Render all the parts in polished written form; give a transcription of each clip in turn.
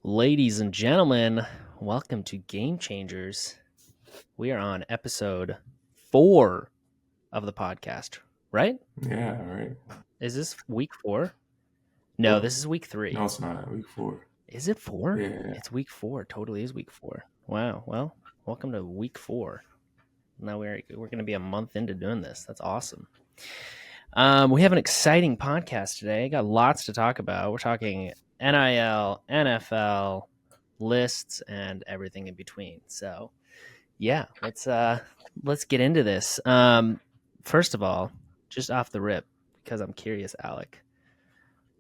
Ladies and gentlemen, welcome to Game Changers. We are on episode 4 of the podcast, right? Yeah, right. Is this week 4? No, this is week 3. No, it's not. Week 4. Is it 4? Yeah. It's week 4. Totally is week 4. Wow. Well, welcome to week 4. Now we're going to be a month into doing this. That's awesome. We have an exciting podcast today. Got lots to talk about. We're talking NIL, NFL, lists, and everything in between. So, yeah, let's get into this. First of all, just off the rip, because I'm curious, Alec,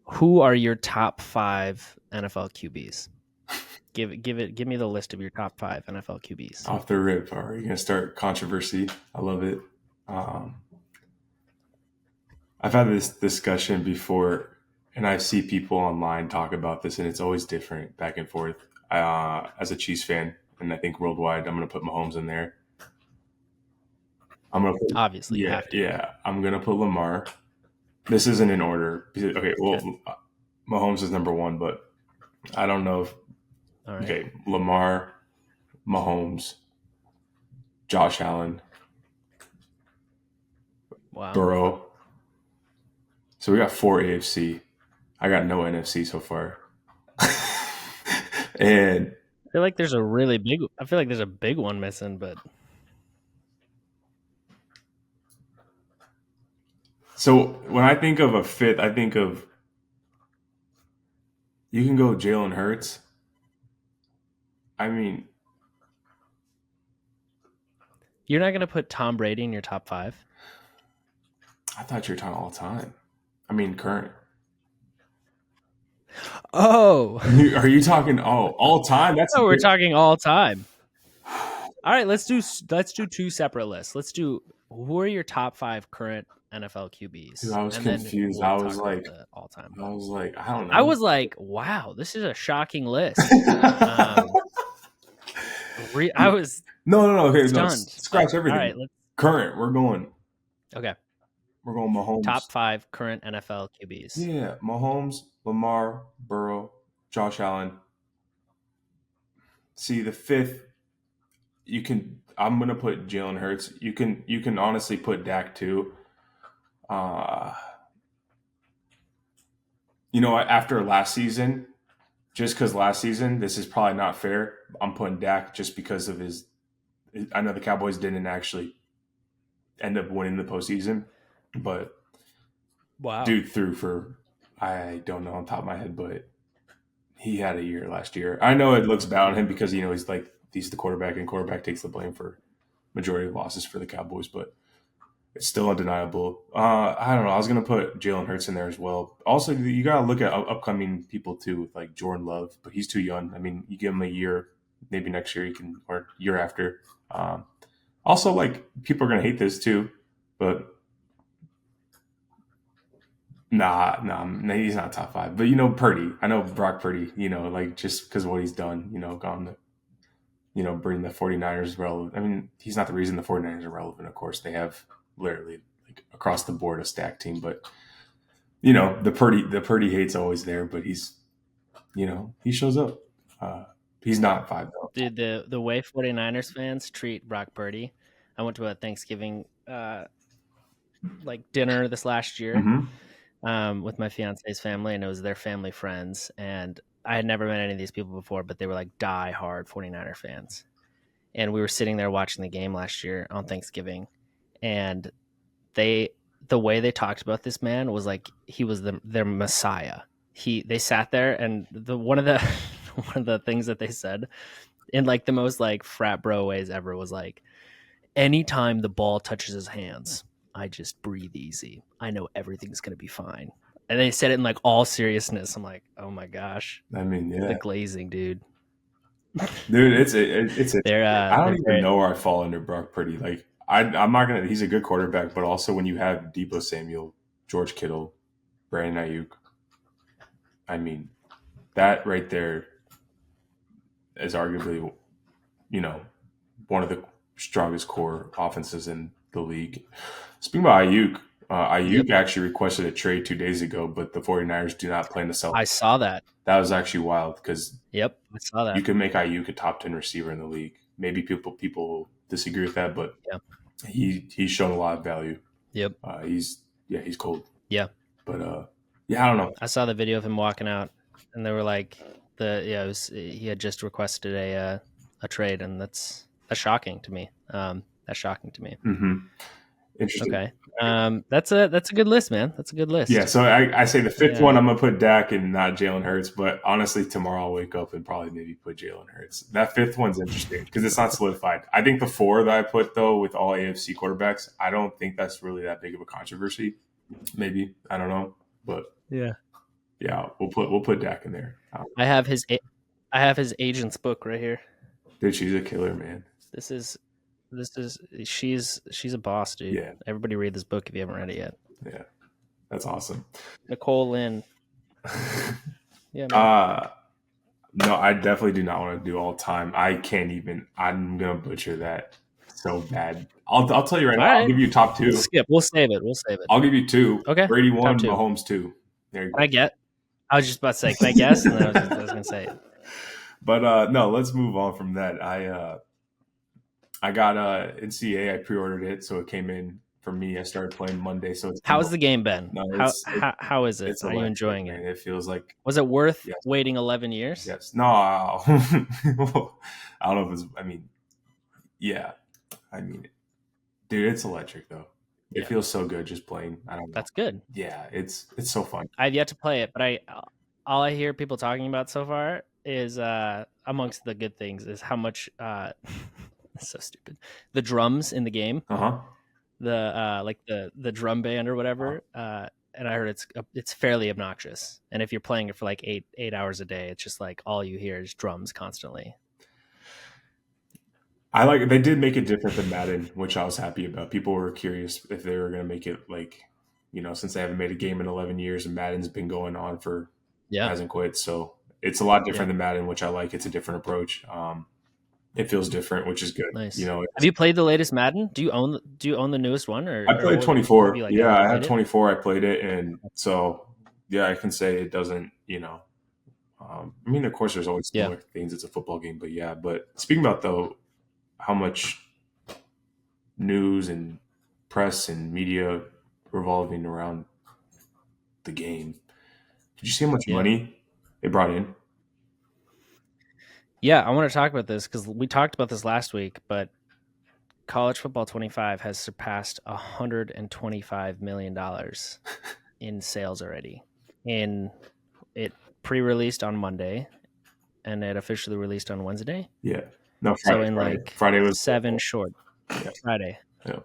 who are your top 5 NFL QBs? Give me the list of your top 5 NFL QBs. Off the rip. Are you gonna start controversy? I love it. I've had this discussion before, and I see people online talk about this, and it's always different, back and forth. As a Chiefs fan, and I think worldwide, I'm gonna put Mahomes in there. Obviously, you have to. Yeah. I'm gonna put Lamar. This isn't in order. Okay, well, Mahomes is number 1, but I don't know if. All right. Okay, Lamar, Mahomes, Josh Allen, Wow. Burrow. So we got 4 AFC. I got no NFC so far. And I feel like there's a big one missing, but so when I think of a fifth, I think of you can go Jalen Hurts. I mean, you're not going to put Tom Brady in your top 5? I thought you were talking all time. I mean, current. Oh, Are you talking all time? That's we're talking all time. All right, let's do 2 separate lists. Let's do who are your top 5 current NFL QBs. Dude, I was confused. I was like, all time. I was like, I don't know. I was like, wow, this is a shocking list. I was no. Okay, stunned. Scratch everything. All right, current. We're going. Okay. We're going Mahomes. Top 5 current NFL QBs. Yeah, Mahomes, Lamar, Burrow, Josh Allen. See, the 5th, I'm gonna put Jalen Hurts. You can honestly put Dak too. After last season, just because last season, this is probably not fair. I'm putting Dak just because of his. I know the Cowboys didn't actually end up winning the postseason, but wow, dude threw for, I don't know on top of my head, but he had a year last year. I know it looks bad on him because he's the quarterback, and quarterback takes the blame for majority of losses for the Cowboys, but it's still undeniable. I don't know. I was gonna put Jalen Hurts in there as well. Also, you gotta look at upcoming people too, like Jordan Love, but he's too young. I mean, you give him a year, maybe next year or year after. Also, like, people are gonna hate this too, but nah, he's not top 5. But Purdy, I know Brock Purdy. Just because of what he's done, gone to, bring the 49ers relevant. I mean, he's not the reason the 49ers are relevant. Of course, they have literally across the board a stacked team, but the Purdy hate's always there. But he's, he shows up. He's not 5 though. Dude, the way 49ers fans treat Brock Purdy. I went to a Thanksgiving dinner this last year. Mm-hmm. With my fiance's family, and it was their family friends, and I had never met any of these people before, but they were like die-hard 49er fans. And we were sitting there watching the game last year on Thanksgiving, and the way they talked about this man was like he was their messiah. They sat there, and one of the things that they said in like the most like frat bro ways ever was like, anytime the ball touches his hands, I just breathe easy. I know everything's going to be fine. And they said it in like all seriousness. I'm like, oh my gosh. I mean, yeah. The glazing, dude. Dude, it's I don't even know where I fall under Brock Purdy. Like, I'm not going to – he's a good quarterback, but also when you have Deebo Samuel, George Kittle, Brandon Ayuk, I mean, that right there is arguably, one of the strongest core offenses in the league. Speaking about Ayuk actually requested a trade 2 days ago, but the 49ers do not plan to sell. I saw that. That was actually wild because Yep, I saw you that. could make Ayuk a top 10 receiver in the league. Maybe people disagree with that, but Yeah. he's shown a lot of value. Yep. He's cold. Yeah. But I don't know. I saw the video of him walking out, and they were like, he had just requested a trade, and that's shocking to me. That's shocking to me. Mm-hmm. Interesting. Okay. That's a good list, man. That's a good list. Yeah, so I say the fifth Yeah. one, I'm going to put Dak and not Jalen Hurts. But honestly, tomorrow I'll wake up and probably maybe put Jalen Hurts. That fifth one's interesting because it's not solidified. I think the four that I put, though, with all AFC quarterbacks, I don't think that's really that big of a controversy. Maybe. I don't know. But Yeah. we'll put Dak in there. I have his agent's book right here. Dude, she's a killer, man. She's a boss, dude. Yeah. Everybody read this book if you haven't read it yet. Yeah. That's awesome. Nicole Lynn. Yeah. No, I definitely do not want to do all time. I can't even. I'm gonna butcher that so bad. I'll tell you right now. All right. I'll give you top two. We'll save it. I'll give you two. Okay. Brady one, Top two. Mahomes two. There you go. I was just about to say, can I guess? And then I was gonna say it. But no, let's move on from that. I got NCAA. I pre-ordered it, so it came in for me. I started playing Monday, so it's How's the game been? No, how is it? Are you enjoying man. it? It feels like. Was it worth waiting 11 years? Yes. No. I don't know if it's. I mean, yeah. I mean, dude, it's electric though. It feels so good just playing. I don't know. That's good. Yeah, it's so fun. I've yet to play it, but all I hear people talking about so far is amongst the good things is how much so stupid. The drums in the game. The like the drum band or whatever. And I heard it's fairly obnoxious. And if you're playing it for like 8 hours a day, it's just like all you hear is drums constantly. I like it. They did make it different than Madden, which I was happy about. People were curious if they were going to make it like, since they haven't made a game in 11 years and Madden's been going on for hasn't quit. So it's a lot different than Madden, which I like. It's a different approach. It feels different, which is good. Nice. Have you played the latest Madden? Do you own the newest one? Or I played 24. Like I had 24. I played it, and so I can say it doesn't. I mean, of course, there's always similar things. It's a football game, but yeah. But speaking about though, how much news and press and media revolving around the game. Did you see how much money it brought in? Yeah, I want to talk about this because we talked about this last week, but College Football 25 has surpassed $125 million in sales already. It pre-released on Monday, and it officially released on Wednesday. Yeah. No, Friday. Friday was 7 short. Yeah. Friday. Yeah.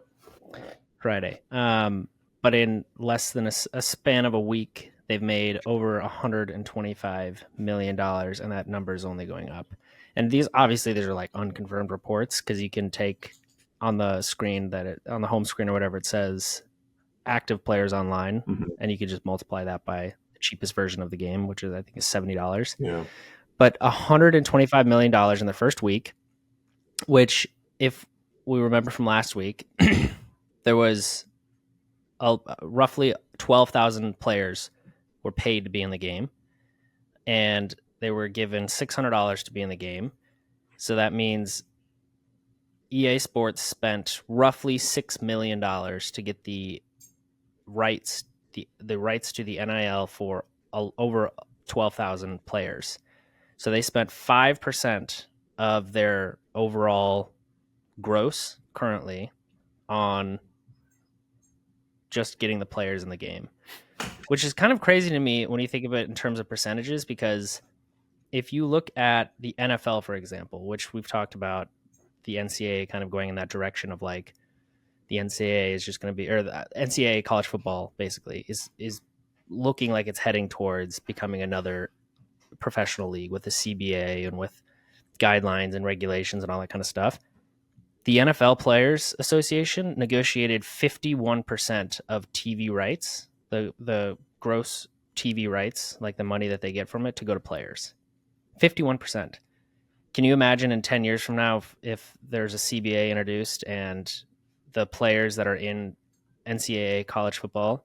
Friday. But in less than a span of a week, they've made over $125 million, and that number is only going up. And these are like unconfirmed reports because you can take on the screen on the home screen or whatever, it says active players online, and you can just multiply that by the cheapest version of the game, which I think is $70. Yeah. But $125 million in the first week, which if we remember from last week, there was roughly 12,000 players were paid to be in the game, and they were given $600 to be in the game. So that means EA Sports spent roughly $6 million to get the rights to the NIL for over 12,000 players. So they spent 5% of their overall gross currently on just getting the players in the game, which is kind of crazy to me when you think of it in terms of percentages, because if you look at the NFL, for example, which we've talked about, the NCAA kind of going in that direction of like the NCAA is just going to be, or the NCAA college football basically is looking like it's heading towards becoming another professional league with the CBA and with guidelines and regulations and all that kind of stuff. The NFL Players Association negotiated 51% of TV rights, the gross TV rights, like the money that they get from it, to go to players. 51%. Can you imagine in 10 years from now if there's a CBA introduced and the players that are in NCAA college football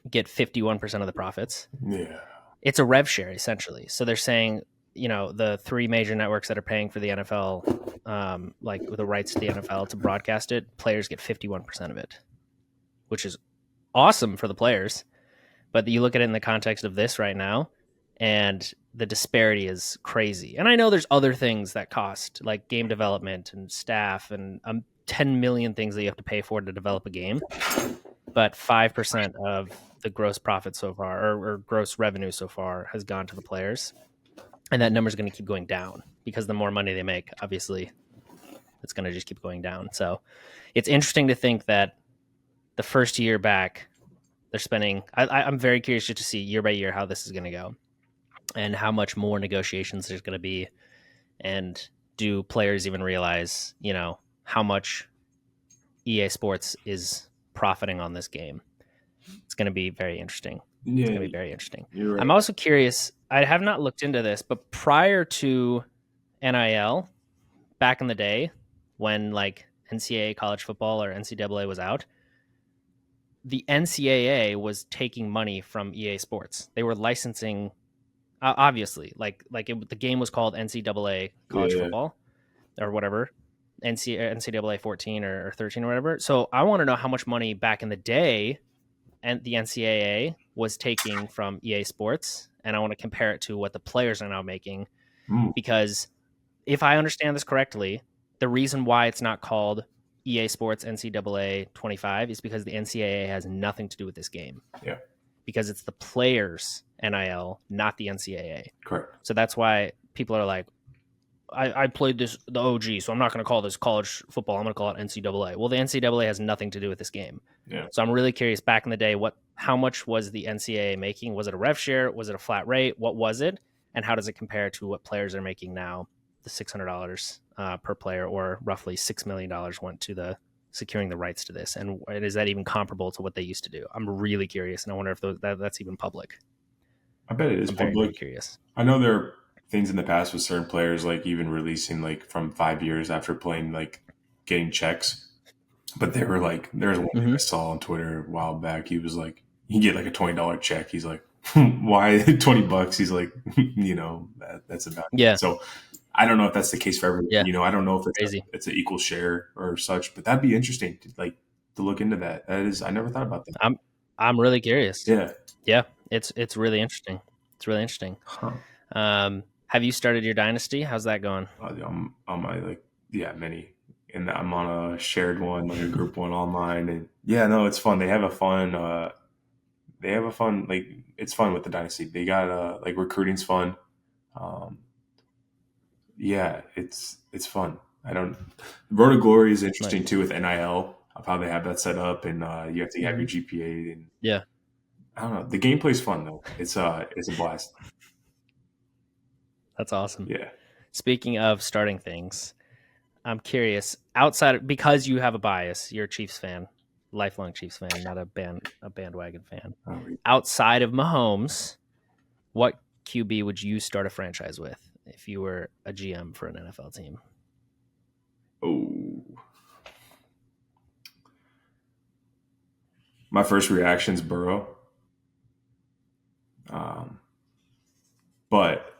get 51% of the profits? Yeah. It's a rev share essentially. So they're saying, the three major networks that are paying for the NFL, like with the rights to the NFL to broadcast it, players get 51% of it, which is awesome for the players. But you look at it in the context of this right now, and the disparity is crazy. And I know there's other things that cost, like game development and staff and 10 million things that you have to pay for to develop a game. But 5% of the gross profit so far, or gross revenue so far, has gone to the players. And that number is going to keep going down because the more money they make, obviously, it's going to just keep going down. So it's interesting to think that the first year back, they're spending. I'm very curious just to see year by year how this is going to go and how much more negotiations there's going to be. And do players even realize, how much EA Sports is profiting on this game? It's going to be very interesting. Yeah, it's going to be very interesting. You're right. I'm also curious. I have not looked into this, but prior to NIL, back in the day, when like NCAA college football or NCAA was out, the NCAA was taking money from EA Sports. They were licensing, obviously, the game was called NCAA college football or whatever, NCAA 14 or 13 or whatever. So I want to know how much money back in the day and the NCAA was taking from EA Sports, and I want to compare it to what the players are now making. Because if I understand this correctly, the reason why it's not called EA Sports NCAA 25 is because the NCAA has nothing to do with this game. Yeah. Because it's the players' NIL, not the NCAA. Correct. So that's why people are like, I played the OG, so I'm not going to call this college football. I'm going to call it NCAA. Well, the NCAA has nothing to do with this game. Yeah. So I'm really curious, back in the day, how much was the NCAA making? Was it a rev share? Was it a flat rate? What was it? And how does it compare to what players are making now? The $600 per player, or roughly $6 million went to the securing the rights to this. And is that even comparable to what they used to do? I'm really curious, and I wonder if that's even public. I bet it is public. Very, very curious. I know there are things in the past with certain players, like even releasing like from 5 years after playing, like getting checks. But they were like, there's one thing I saw on Twitter a while back. He was like, you get like a $20 check. He's like, why $20? He's like, that's about it. Yeah. So I don't know if that's the case for everyone. Yeah. I don't know if Crazy. it's an equal share or such, but that'd be interesting to look into that. That is, I never thought about that. I'm really curious. Yeah. Yeah. It's really interesting. It's really interesting. Huh. Have you started your dynasty? How's that going? I'm on my many, and I'm on a shared one, like a group one online, and it's fun. They have a fun. It's fun with the dynasty. They got recruiting's fun. It's fun. Road to Glory is interesting too with NIL of how they have that set up, and you have to have your GPA, and I don't know. The gameplay's fun though. It's a blast. That's awesome. Yeah. Speaking of starting things, I'm curious, because you have a bias, you're a Chiefs fan, lifelong Chiefs fan, not a bandwagon fan. Oh, outside of Mahomes, what QB would you start a franchise with if you were a GM for an NFL team? Oh, my first reaction's Burrow. But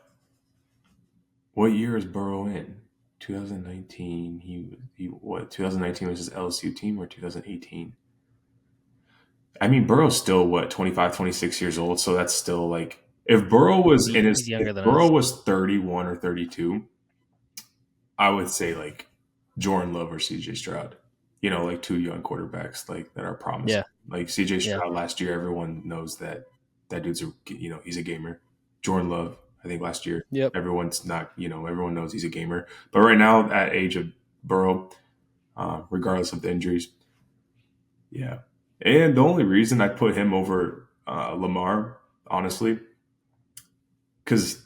what year is Burrow in? 2019. He 2019 was his LSU team, or 2018? I mean, Burrow's still 25, 26 years old, so that's still like, if Burrow was was 31 or 32, I would say like Jordan Love or CJ Stroud. Like two young quarterbacks like that are promising. Yeah. Like CJ Stroud last year, everyone knows that dude's he's a gamer. Jordan Love, I think last year, everyone's not, everyone knows he's a gamer. But right now, at age of Burrow, regardless of the injuries, yeah. And the only reason I put him over Lamar, honestly, because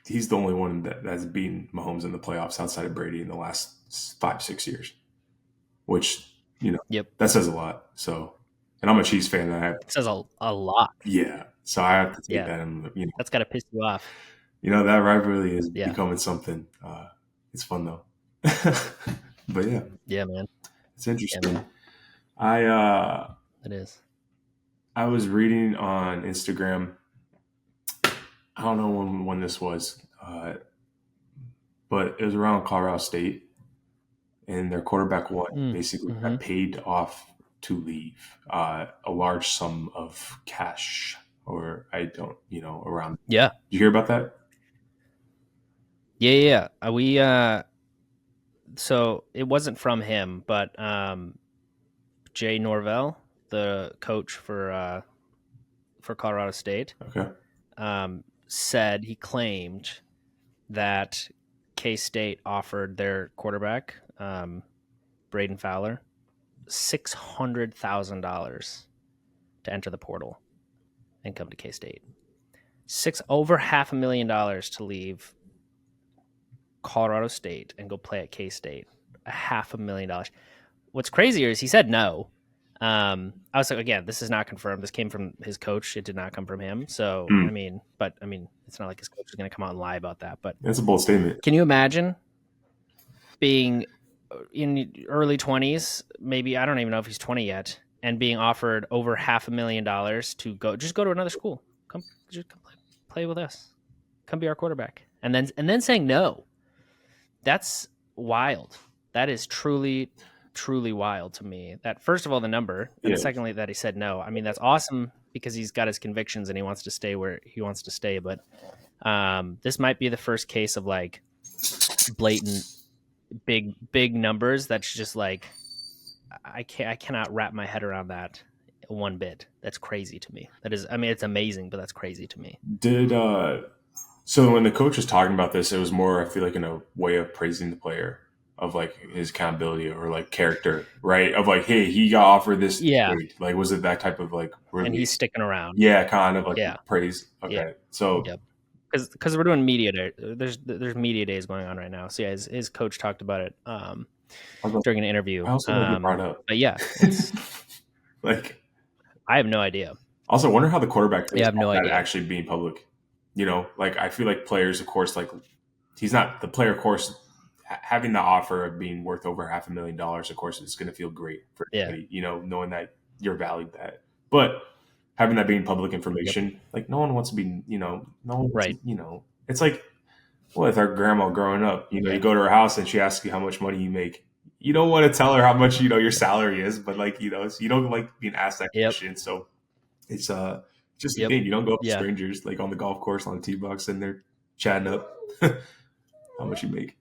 he's the only one that's beaten Mahomes in the playoffs outside of Brady in the last 5-6 years, which, that says a lot. So, and I'm a Chiefs fan. It says a lot. Yeah. So I have to take that. And, that's got to piss you off. That rivalry is becoming something. It's fun though. But yeah. Yeah, man. It's interesting. Yeah, man. It is. I was reading on Instagram I don't know when this was, but it was around Colorado State, and their quarterback one basically Mm-hmm. got paid off to leave a large sum of cash, or I don't, around. Yeah. You hear about that? Yeah. We so it wasn't from him, but Jay Norvell, the coach for Colorado State, Okay. said he claimed that K State offered their quarterback, Braden Fowler, $600,000 to enter the portal and come to K State. Over $500,000 to leave Colorado State and go play at K State. $500,000. What's crazier is he said no. I was like, again, this is not confirmed. This came from his coach. It did not come from him. So, Hmm. I mean, it's not like his coach is going to come out and lie about that. But That's a bold statement. can you imagine being in early 20s? Maybe, I don't even know if he's 20 yet, and being offered over $500,000 to go to another school. Come play with us. Come be our quarterback. And then saying no. That's wild. That is truly wild to me. That, first of all, the number, and Yeah. secondly, that he said no. I mean, that's awesome because he's got his convictions and he wants to stay where he wants to stay. But this might be the first case of like blatant big numbers. That's just like I cannot wrap my head around that one bit. That's crazy to me. That is, I mean, it's amazing, but that's crazy to me. So when the coach was talking about this, it was more, I feel like, in a way of praising the player, of like his accountability or like character, right? Of like, hey, he got offered this. Yeah. Like, was it that type of like really? And he's sticking around. Yeah, kind of like Yeah. praise. Okay, Yeah. so Yep. Because we're doing media day. There's media days going on right now. So yeah, his coach talked about it during an interview. I also want to brought up. But yeah, it's like, I have no idea. Also, wonder how the quarterback feels I have no about that idea. actually being public. Like, I feel like players, of course, like, he's not the player, of course, having the offer of being worth over $500,000, of course, it's going to feel great for everybody, knowing that you're valued that. But having that being public information, like, no one wants to be, no one wants Right. to, it's like, with our grandma growing up, you go to her house and she asks you how much money you make. You don't want to tell her how much, your salary is, but like, you don't like being asked that question. So it's just a thing. You don't go up to strangers like on the golf course on the tee box and they're chatting up how much you make.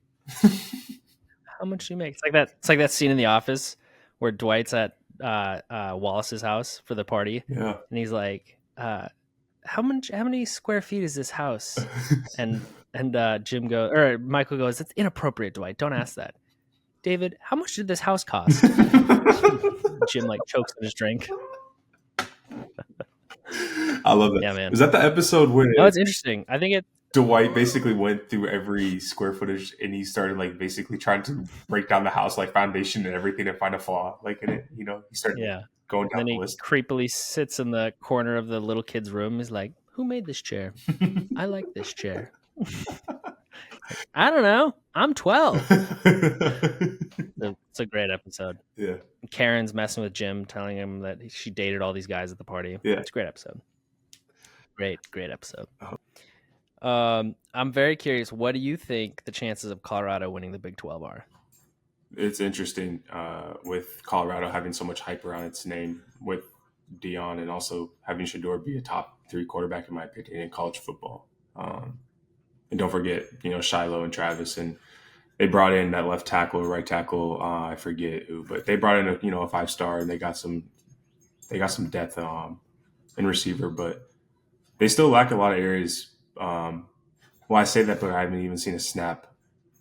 How much you make? It's like that scene in The Office where Dwight's at Wallace's house for the party. Yeah. And he's like, how many square feet is this house? And Jim goes, or Michael goes, it's inappropriate, Dwight. Don't ask that. David, how much did this house cost? Jim like chokes on his drink. I love that. Yeah, man. Is that the episode where? No, it's interesting. I think Dwight basically went through every square footage and he started like basically trying to break down the house, like foundation and everything, and find a flaw like in it. He started going down the list. Creepily sits in the corner of the little kid's room. He's like, "Who made this chair? I like this chair." I don't know. I'm 12. It's a great episode. Yeah. Karen's messing with Jim, telling him that she dated all these guys at the party. Yeah. It's a great episode. Great episode. I'm very curious. What do you think the chances of Colorado winning the Big 12 are? It's interesting with Colorado having so much hype around its name with Dion, and also having Shedeur be a top 3 quarterback, in my opinion, in college football. And don't forget, Shiloh and Travis, and they brought in that left tackle or right tackle. I forget who, but they brought in a 5-star, and they got some depth in receiver, but they still lack a lot of areas. Well, I say that, but I haven't even seen a snap.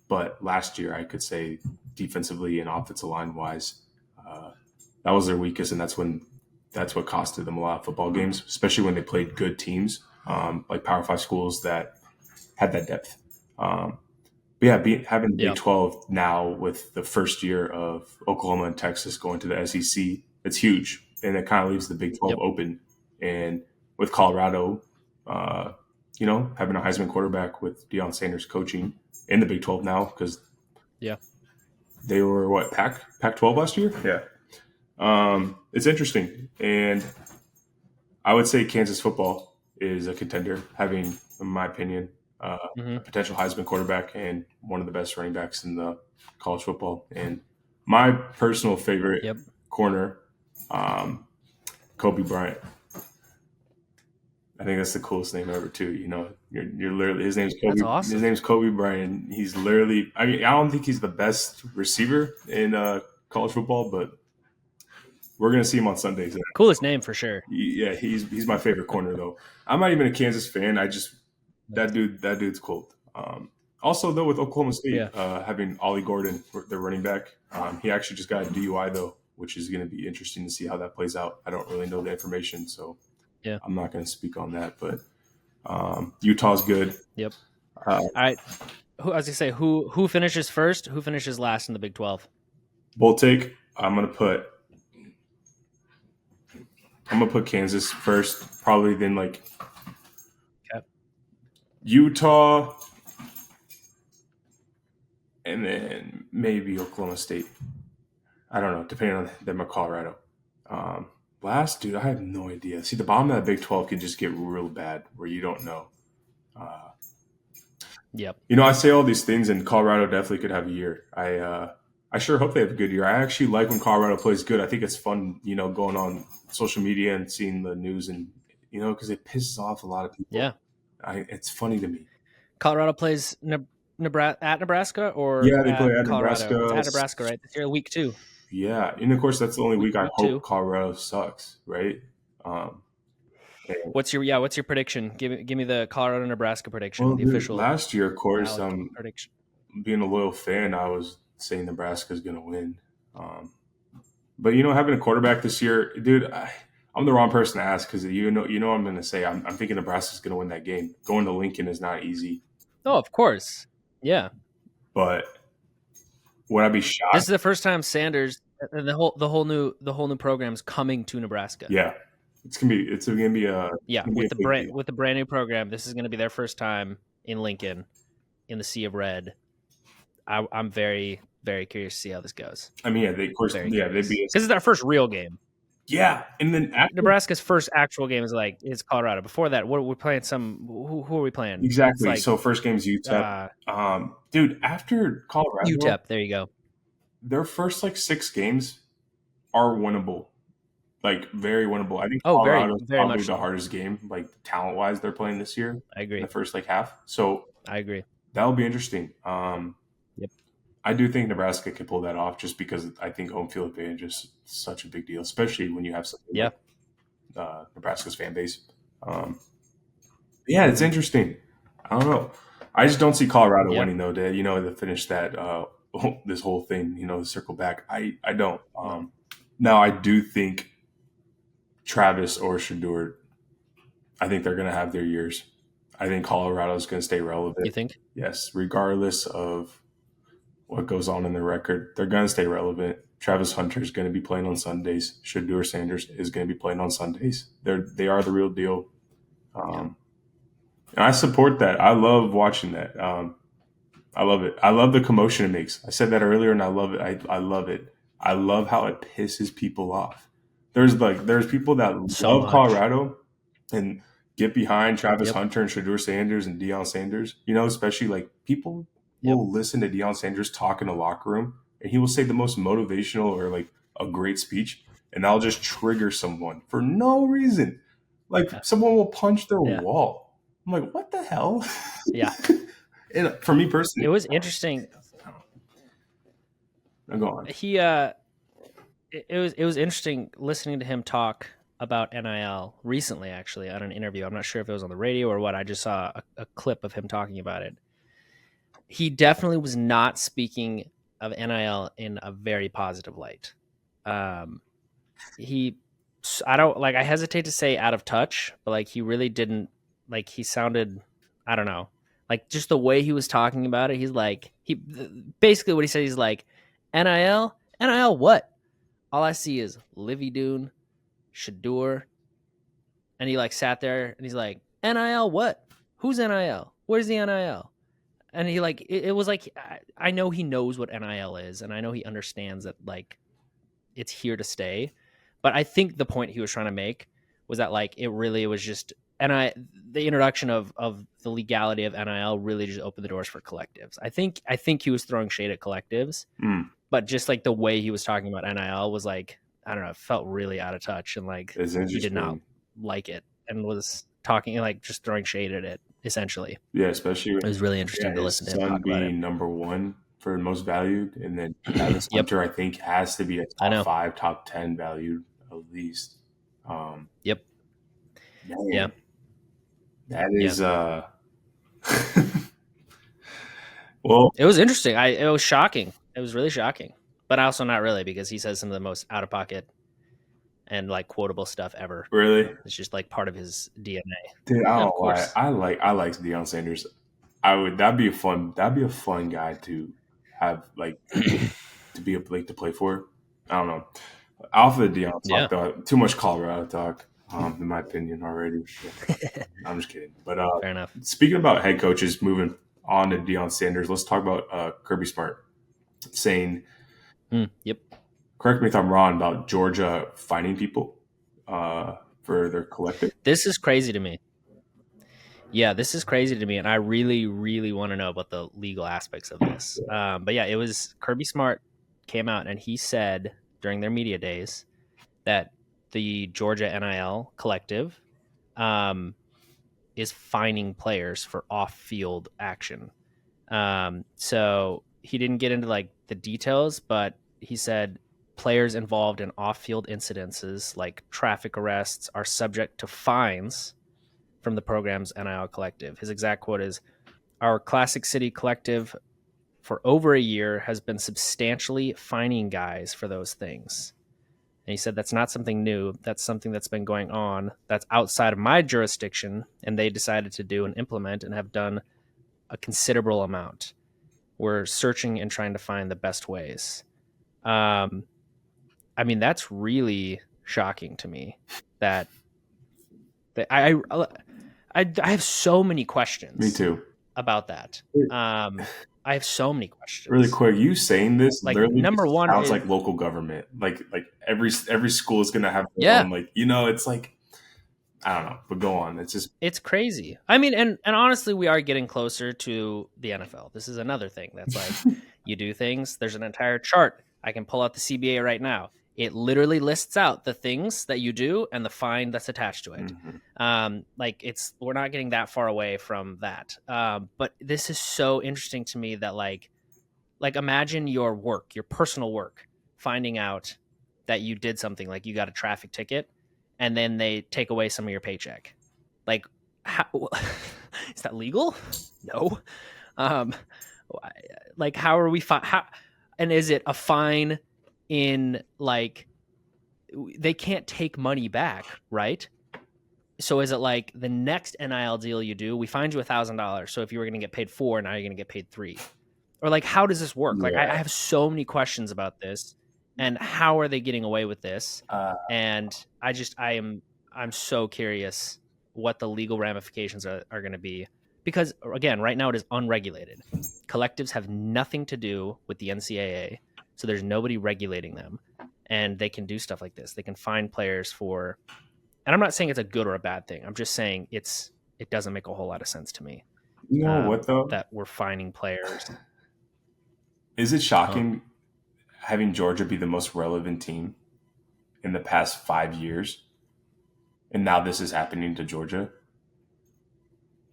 But last year, I could say defensively and offensive line wise, that was their weakest, and that's what costed them a lot of football games, especially when they played good teams like Power 5 schools that had that depth. But yeah, having the Big 12 now with the first year of Oklahoma and Texas going to the SEC, it's huge, and it kind of leaves the Big 12 open. And with Colorado, having a Heisman quarterback with Deion Sanders coaching in the Big 12 now, because they were Pac-12 last year? Yeah. It's interesting. And I would say Kansas football is a contender, having in my opinion. A potential Heisman quarterback and one of the best running backs in the college football. And my personal favorite corner, Kobe Bryant. I think that's the coolest name ever too. You know, you're literally his name's Kobe. That's awesome. His name's Kobe Bryant. He's literally. I mean, I don't think he's the best receiver in college football, but we're gonna see him on Sundays. Coolest name for sure. Yeah, he's my favorite corner though. I'm not even a Kansas fan. I just that dude's cool. Also though, with Oklahoma State having Ollie Gordon, their running back, he actually just got a DUI though, which is going to be interesting to see how that plays out. I don't really know the information, so I'm not going to speak on that. But Utah's good. Yep. All right. I was gonna say who finishes first? Who finishes last in the Big 12? Bold take. I'm gonna put Kansas first, probably then like Utah, and then maybe Oklahoma State. I don't know, depending on them or Colorado. Last, dude, I have no idea. See, the bottom of that Big 12 can just get real bad where you don't know. Yep. You know, I say all these things, and Colorado definitely could have a year. I sure hope they have a good year. I actually like when Colorado plays good. I think it's fun, you know, going on social media and seeing the news, and you know, because it pisses off a lot of people. Yeah, it's funny to me. Colorado plays at Nebraska, or they play at Nebraska. It's at Nebraska, right? This year, week 2. Yeah, and of course that's the only week I hope Colorado sucks, right? What's your prediction? Give me the Colorado Nebraska prediction. Well, the official last year, of course. Prediction. Being a loyal fan, I was saying Nebraska's going to win. But you know, having a quarterback this year, dude, I'm the wrong person to ask because you know I'm going to say I'm thinking Nebraska's going to win that game. Going to Lincoln is not easy. Oh, of course, yeah. But would I be shocked? This is the first time Sanders and the whole new program's coming to Nebraska. Yeah, it's gonna be with the brand new program. This is going to be their first time in Lincoln, in the Sea of Red. I'm very, very curious to see how this goes. I mean, they'd be because it's our first real game. Yeah, and then Nebraska's first actual game is Colorado. Before that, we're playing who are we playing? Exactly. So first game's UTEP. Dude, after Colorado, UTEP. There you go. Their first 6 games are winnable, very winnable. I think Colorado's very probably much the hardest game, talent wise, they're playing this year. I agree. In the first half. So I agree. That'll be interesting. Yep. I do think Nebraska could pull that off just because I think home field advantage is such a big deal, especially when you have something like Nebraska's fan base. Yeah, it's interesting. I don't know. I just don't see Colorado winning though, to finish that this whole thing, to circle back. I don't. Now I do think Travis or Shedeur, I think they're going to have their years. I think Colorado's going to stay relevant. You think? Yes, regardless of what goes on in their record, they're going to stay relevant. Travis Hunter is going to be playing on Sundays. Shedeur Sanders is going to be playing on Sundays. They are the real deal. And I support that. I love watching that. I love it. I love the commotion it makes. I said that earlier, and I love it. I love it. I love how it pisses people off. There's people that love Colorado and get behind Travis Hunter and Shedeur Sanders and Deion Sanders. Especially people will listen to Deion Sanders talk in a locker room, and he will say the most motivational or a great speech, and that'll just trigger someone for no reason. Someone will punch their wall. I'm like, what the hell? Yeah. And for me personally, it was interesting. Go on. It was interesting listening to him talk about NIL recently, actually, on an interview. I'm not sure if it was on the radio or what. I just saw a clip of him talking about it. He definitely was not speaking of NIL in a very positive light. I hesitate to say out of touch, but he really didn't, he sounded, I don't know, just the way he was talking about it. He's basically what he said, he's like, NIL what? All I see is Livy Dune, Shedeur, and he sat there and he's like, NIL what? Who's NIL? Where's the NIL? And he it was I know he knows what NIL is, and I know he understands that it's here to stay. But I think the point he was trying to make was that it really was just the introduction of the legality of NIL really just opened the doors for collectives. I think he was throwing shade at collectives, but just like the way he was talking about NIL was like, I don't know, it felt really out of touch, and like he did not like it and was talking like just throwing shade at it essentially. Yeah, especially it was really interesting to listen to him talk about it. Number one for most valued, and then Travis Hunter, I think, has to be a top 5, top 10 valued at least. Yep. Man, yeah. That is well, it was interesting. It was shocking. It was really shocking, but also not really, because he says some of the most out of pocket and like quotable stuff ever. Really, it's just like part of his DNA. Dude, I don't lie. I like Deion Sanders. That'd be a fun guy to have, like, to be like to play for. I don't know. Alpha Deion talk though. Too much Colorado talk, in my opinion already. Yeah. I'm just kidding. But fair enough. Speaking about head coaches, moving on to Deion Sanders, let's talk about Kirby Smart saying, "Yep." Correct me if I'm wrong about Georgia fining people for their collective. This is crazy to me. Yeah, this is crazy to me, and I really, really want to know about the legal aspects of this. But yeah, it was Kirby Smart came out and he said during their media days that the Georgia NIL collective is fining players for off-field action. So he didn't get into like the details, but he said players involved in off-field incidences like traffic arrests are subject to fines from the program's NIL collective. His exact quote is, "Our Classic City collective for over a year has been substantially fining guys for those things." And he said, "That's not something new. That's something that's been going on. That's outside of my jurisdiction, and they decided to do and implement and have done a considerable amount. We're searching and trying to find the best ways." I mean, that's really shocking to me that I have so many questions. Me too. About that. I have so many questions. Really quick, you saying this like literally number one sounds like local government. Like every school is gonna have their own, like, it's like, I don't know, but go on. It's crazy. I mean, and honestly, we are getting closer to the NFL. This is another thing that's like you do things. There's an entire chart. I can pull out the CBA right now. It literally lists out the things that you do and the fine that's attached to it. Mm-hmm. We're not getting that far away from that. But this is so interesting to me that like imagine your work, your personal work, finding out that you did something, like you got a traffic ticket, and then they take away some of your paycheck. Like, how, is that legal? No. Like, how are we and is it a fine in like, they can't take money back, right? So is it like the next NIL deal you do, we find you $1,000. So if you were going to get paid $4, now you're going to get paid $3, or like, how does this work? Yeah. Like, I have so many questions about this, and how are they getting away with this? And I'm so curious what the legal ramifications are going to be, because again, right now it is unregulated. Collectives have nothing to do with the NCAA. So there's nobody regulating them, and they can do stuff like this. They can fine players for, and I'm not saying it's a good or a bad thing. I'm just saying it doesn't make a whole lot of sense to me. You know what though? That we're fining players. Is it shocking having Georgia be the most relevant team in the past 5 years, and now this is happening to Georgia?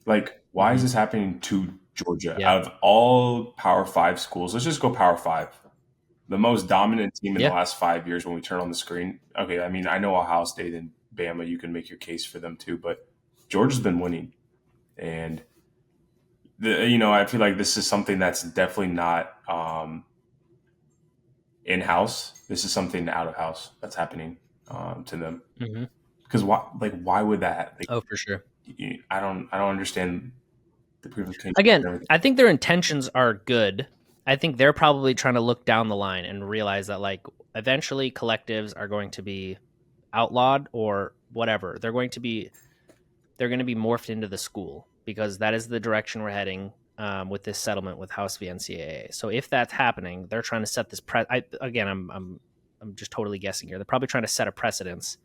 Like, why is this happening to Georgia? Yeah. Out of all Power 5 schools, let's just go Power 5. The most dominant team in the last 5 years when we turn on the screen. Okay, I mean, I know Ohio State and Bama, you can make your case for them too, but Georgia's been winning. And, I feel like this is something that's definitely not in-house. This is something out-of-house that's happening to them. Because why would that? Like, oh, for sure. I don't understand the previous. Again, I think their intentions are good. I think they're probably trying to look down the line and realize that like eventually collectives are going to be outlawed or whatever. They're going to be morphed into the school, because that is the direction we're heading with this settlement with House v NCAA. So if that's happening, they're trying to set this I'm just totally guessing here. They're probably trying to set a precedence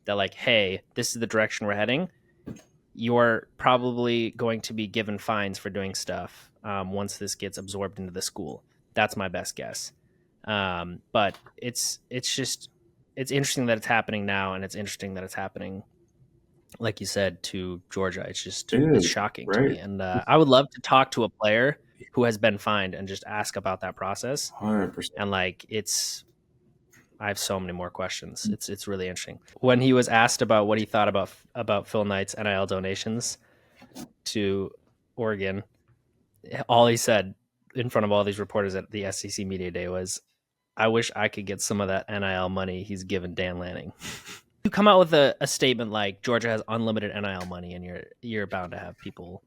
that like, hey, this is the direction we're heading. you're probably going to be given fines for doing stuff once this gets absorbed into the school. That's my best guess. But it's interesting that it's happening now, and it's interesting that it's happening, like you said, to Georgia. It's It is, shocking to right? me, and I would love to talk to a player who has been fined and just ask about that process. 100%. And like, I have so many more questions. It's really interesting. When he was asked about what he thought about Phil Knight's NIL donations to Oregon, all he said in front of all these reporters at the SEC media day was, "I wish I could get some of that NIL money he's given Dan Lanning." You come out with a statement like Georgia has unlimited NIL money, and you're bound to have people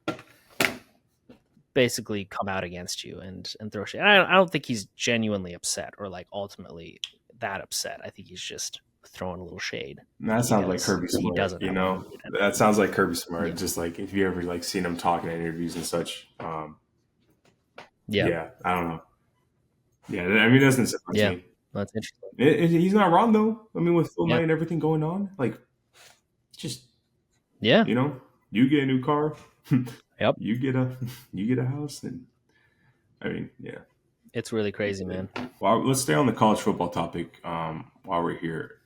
basically come out against you and throw shit. I don't think he's genuinely upset or like ultimately that upset. I think he's just throwing a little shade. That sounds like Kirby He Smart, doesn't you have know. unlimited. That sounds like Kirby Smart. Yeah. Just like if you ever like seen him talking in interviews and such. Yeah. Yeah, I don't know. Yeah, I mean, that's surprise Yeah. me. That's interesting. He's not wrong though. I mean, with Phil Yeah. Knight and everything going on, like, just Yeah. you know, you get a new car, Yep. you get a house, and I mean, yeah, It's really crazy, man. Well, let's stay on the college football topic while we're here.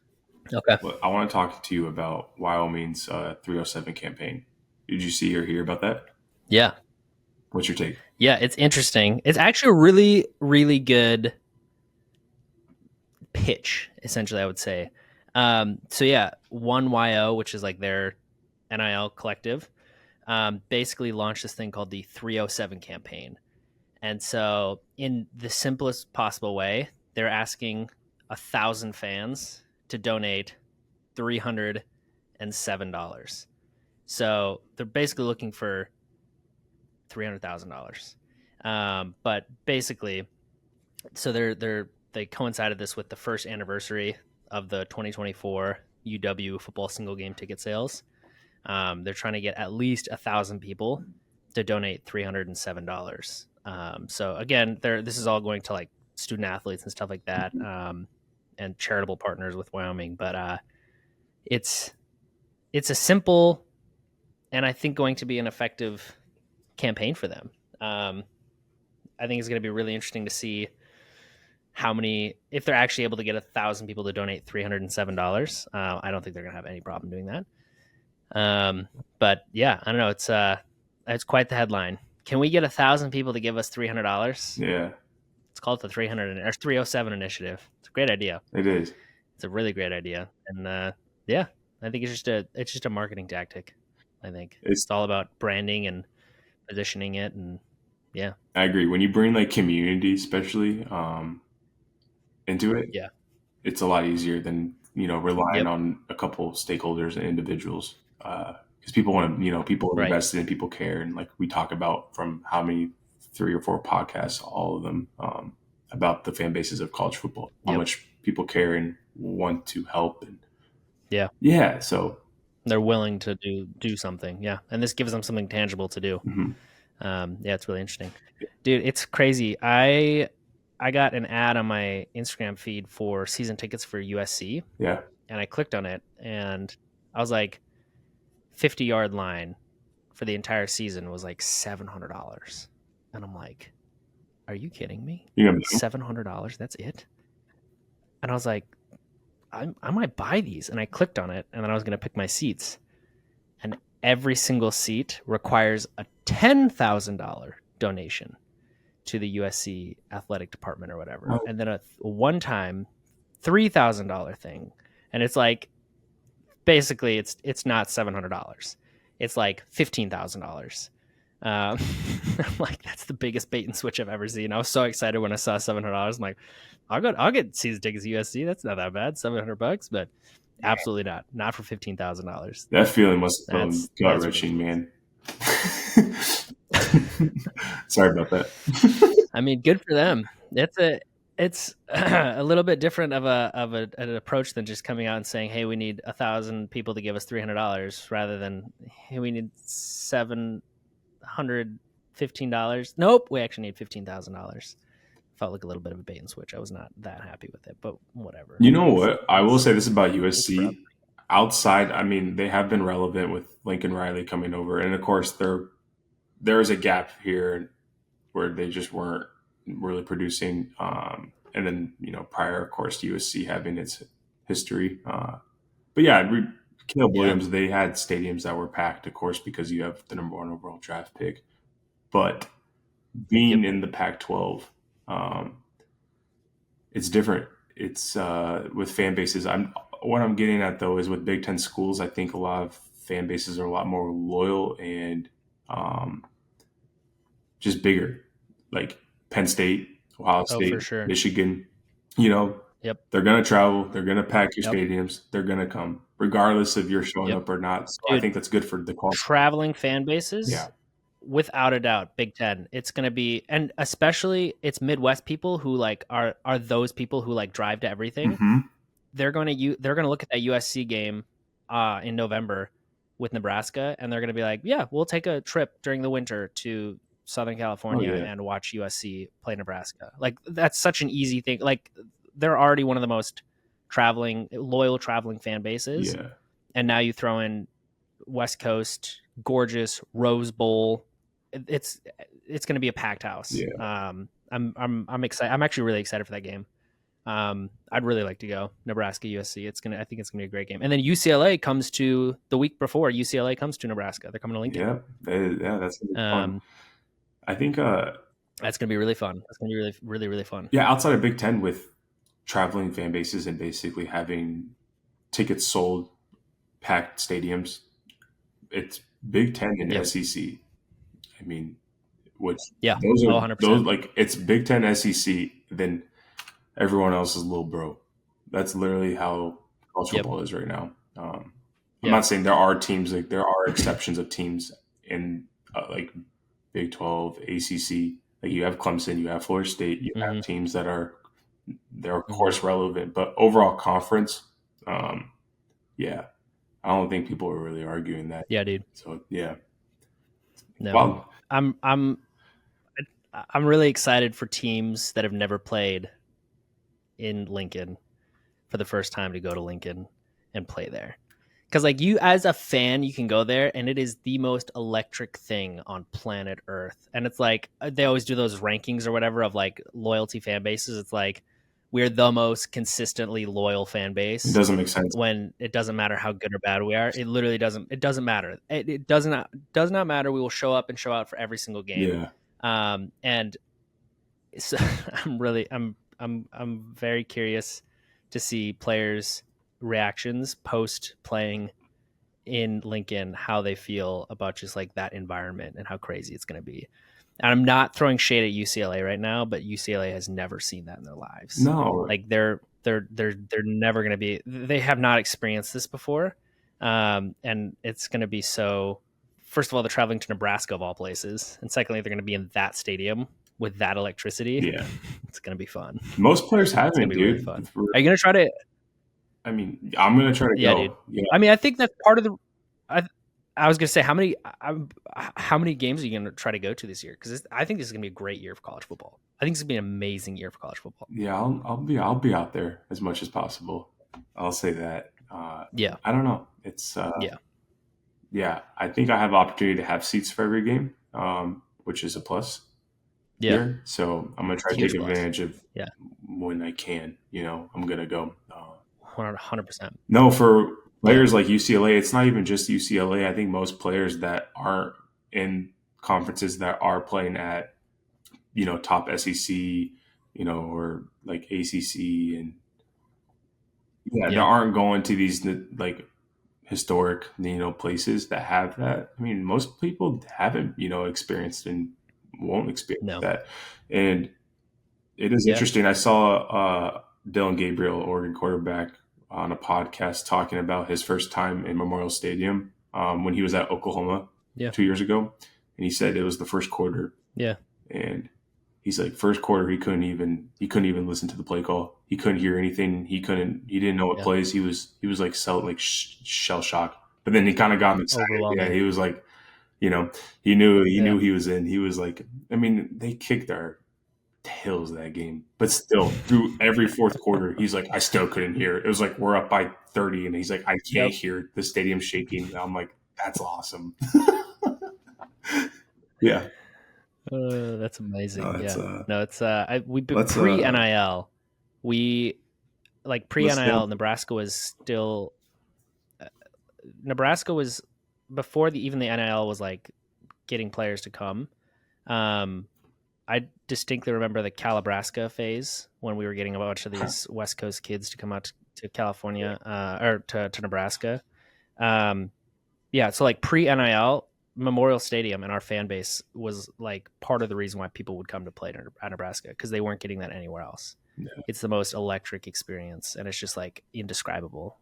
Okay. But I want to talk to you about Wyoming's 307 campaign. Did you see or hear about that? Yeah. What's your take? Yeah, it's interesting. It's actually a really, really good pitch, essentially, I would say. So yeah, 1YO, which is like their NIL collective, basically launched this thing called the 307 campaign. And so in the simplest possible way, they're asking 1,000 fans to donate $307. So they're basically looking for $300,000. But basically, so they coincided this with the first anniversary of the 2024 UW football single game ticket sales. They're trying to get at least 1,000 people to donate $307. So again, this is all going to like student athletes and stuff like that, and charitable partners with Wyoming. But it's a simple and I think going to be an effective campaign for them. I think it's going to be really interesting to see how many, if they're actually able to get 1,000 people to donate $307. I don't think they're going to have any problem doing that. But yeah, I don't know. It's quite the headline. Can we get 1,000 people to give us $300? Yeah, it's called the 307 initiative. It's a great idea. it is. It's a really great idea, and yeah, I think it's just a marketing tactic. I think it's all about branding and positioning it, and yeah, I agree. When you bring like community, especially into it, yeah, it's a lot easier than relying on a couple stakeholders and individuals. Because people want to, people are invested in, people care, and like we talk about from how many 3 or 4 podcasts, all of them about the fan bases of college football, how much people care and want to help, and yeah, so they're willing to do something, and this gives them something tangible to do. It's really interesting, dude. It's crazy. I got an ad on my Instagram feed for season tickets for USC, and I clicked on it, and I was like, 50-yard line for the entire season was like $700. And I'm like, are you kidding me? $700, that's it? And I was like, I might buy these. And I clicked on it, and then I was going to pick my seats. And every single seat requires a $10,000 donation to the USC athletic department or whatever. Oh. And then a one-time $3,000 thing. And it's like, basically, it's not $700. It's like $15,000. I'm like, that's the biggest bait and switch I've ever seen. I was so excited when I saw $700. I'm like, I'll get season tickets to USC. That's not that bad, $700, but absolutely not for $15,000. That feeling must have been gut wrenching, man. Sorry about that. I mean, good for them. It's a little bit different of an approach than just coming out and saying, "Hey, we need 1,000 people to give us $300," rather than, "Hey, we need $715." Nope, we actually need $15,000. Felt like a little bit of a bait and switch. I was not that happy with it, but whatever. You know what? I will say this about USC. outside, I mean, they have been relevant with Lincoln Riley coming over, and of course, there is a gap here where they just weren't really producing. And then prior, of course, USC having its history. But yeah, Caleb Yeah. Williams, they had stadiums that were packed, of course, because you have the number one overall draft pick. But being Yep. in the Pac-12, it's different. It's with fan bases. What I'm getting at though is with Big Ten schools, I think a lot of fan bases are a lot more loyal and just bigger, like Penn State, Ohio Oh, for State, sure. Michigan. You know, Yep. they're gonna travel. They're gonna pack your Yep. stadiums. They're gonna come, regardless if you're showing Yep. up or not. So I Dude, think that's good for the quality. traveling fan Yeah. bases, without a doubt, Big Ten. It's gonna be, and especially it's Midwest people who like are those people who like drive to everything. Mm-hmm. They're gonna look at that USC game in November with Nebraska, and they're gonna be like, yeah, we'll take a trip during the winter to Southern Oh California yeah. and watch USC play Nebraska. Like that's such an easy thing. Like they're already one of the most loyal traveling fan bases, Yeah. and now you throw in West Coast, gorgeous Rose Bowl. It's going to be a packed house. Yeah. I'm excited. I'm actually really excited for that game. I'd really like to go Nebraska USC. I think it's gonna be a great game. And then UCLA comes to the week before. UCLA comes to Nebraska. They're coming to Lincoln. Yeah. Yeah. That's gonna be fun. I think. That's gonna be really fun. That's gonna be really, really, really fun. Yeah. Outside of Big Ten, with traveling fan bases and basically having tickets sold, packed stadiums, it's Big Ten and Yep. SEC. I mean, which Yeah. those are 100%. those like it's Big Ten SEC, then everyone else is little bro. That's literally how college Yep. football is right now. I'm Yep. not saying there are teams, like there are exceptions of teams in like Big 12, ACC. Like you have Clemson, you have Florida State, you have teams that are they're of course relevant, but overall conference, yeah, I don't think people are really arguing that. Yeah, dude. So yeah, No, well, I'm really excited for teams that have never played in Lincoln for the first time to go to Lincoln and play there. Because like you as a fan, you can go there and it is the most electric thing on planet Earth. And it's like they always do those rankings or whatever of like loyalty fan bases. It's like we're the most consistently loyal fan it base doesn't make sense. when it doesn't matter how good or bad we are. It literally doesn't. It doesn't matter. It does not matter. We will show up and show out for every single game. Yeah, And so I'm very curious to see players' reactions post playing in Lincoln, how they feel about just like that environment and how crazy it's going to be. And I'm not throwing shade at UCLA right now, but UCLA has never seen that in their lives. no, Like they're never going to be. They have not experienced this before, and it's going to be so. First of all, they're traveling to Nebraska of all places, and secondly, they're going to be in that stadium with that electricity. Yeah, it's going to be fun. most players haven't, It's gonna be dude. really fun. Are you going to try to? I mean, I'm gonna try to Yeah, go. dude. Yeah, I mean, I think that's part of the. I was going to say how many games are you going to try to go to this year? Because I think this is going to be a great year for college football. I think it's going to be an amazing year for college football. yeah, I'll be out there as much as possible. I'll say that. Yeah, I don't know. It's yeah. I think I have opportunity to have seats for every game, which is a plus. yeah, Here. So I'm gonna try to huge take plus. advantage of Yeah, when I can. I'm gonna go. 100%. No, for players like UCLA, it's not even just UCLA. I think most players that aren't in conferences that are playing at top SEC, or like ACC, and yeah, they Yeah, aren't going to these like historic places that have that. I mean, most people haven't experienced and won't experience no, that, and it is yeah, interesting. I saw Dylan Gabriel, Oregon quarterback, on a podcast talking about his first time in Memorial Stadium when he was at Oklahoma yeah, 2 years ago, and he said it was the first quarter, yeah. and he's like, first quarter he couldn't even listen to the play call. He couldn't hear anything. He didn't know what Yeah. plays. He was like shell shocked. But then he kind of got excited. Overwhelming. Yeah, he was like, he knew he was in. He was like, I mean, they kicked our kills that game. But still, through every fourth quarter, he's like, I still couldn't hear it. It was like, we're up by 30, and he's like, I can't hear the stadium shaking. And I'm like, that's awesome. Yeah. That's amazing. No, It's pre NIL. We like pre NIL. Nebraska was before even the NIL was like getting players to come. I distinctly remember the Calabrasca phase when we were getting a bunch of these West Coast kids to come out to California or to Nebraska. So like pre NIL, Memorial Stadium and our fan base was like part of the reason why people would come to play at Nebraska, because they weren't getting that anywhere else. Yeah. It's the most electric experience, and it's just like indescribable.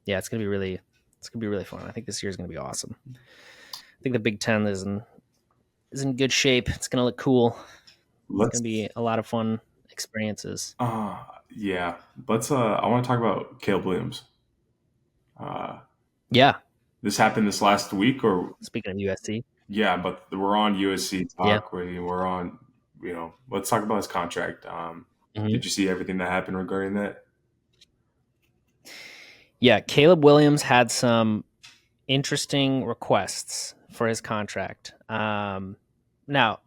It's gonna be really fun. I think this year is gonna be awesome. I think the Big Ten is in good shape. It's gonna look cool. It's gonna be a lot of fun experiences. Yeah. Let's I want to talk about Caleb Williams. This happened this last week, or speaking of USC. Yeah, but we're on USC talk. Yeah. We're on, let's talk about his contract. Did you see everything that happened regarding that? Yeah, Caleb Williams had some interesting requests for his contract. Now,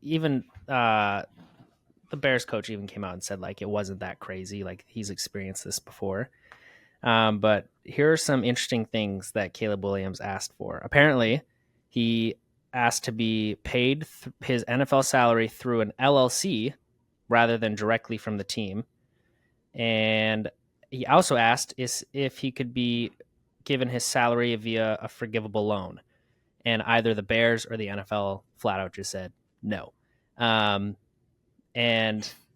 even the Bears coach even came out and said like it wasn't that crazy. Like he's experienced this before. But here are some interesting things that Caleb Williams asked for. Apparently, he asked to be paid his NFL salary through an LLC rather than directly from the team. And he also asked if he could be given his salary via a forgivable loan. And either the Bears or the NFL flat out just said no. And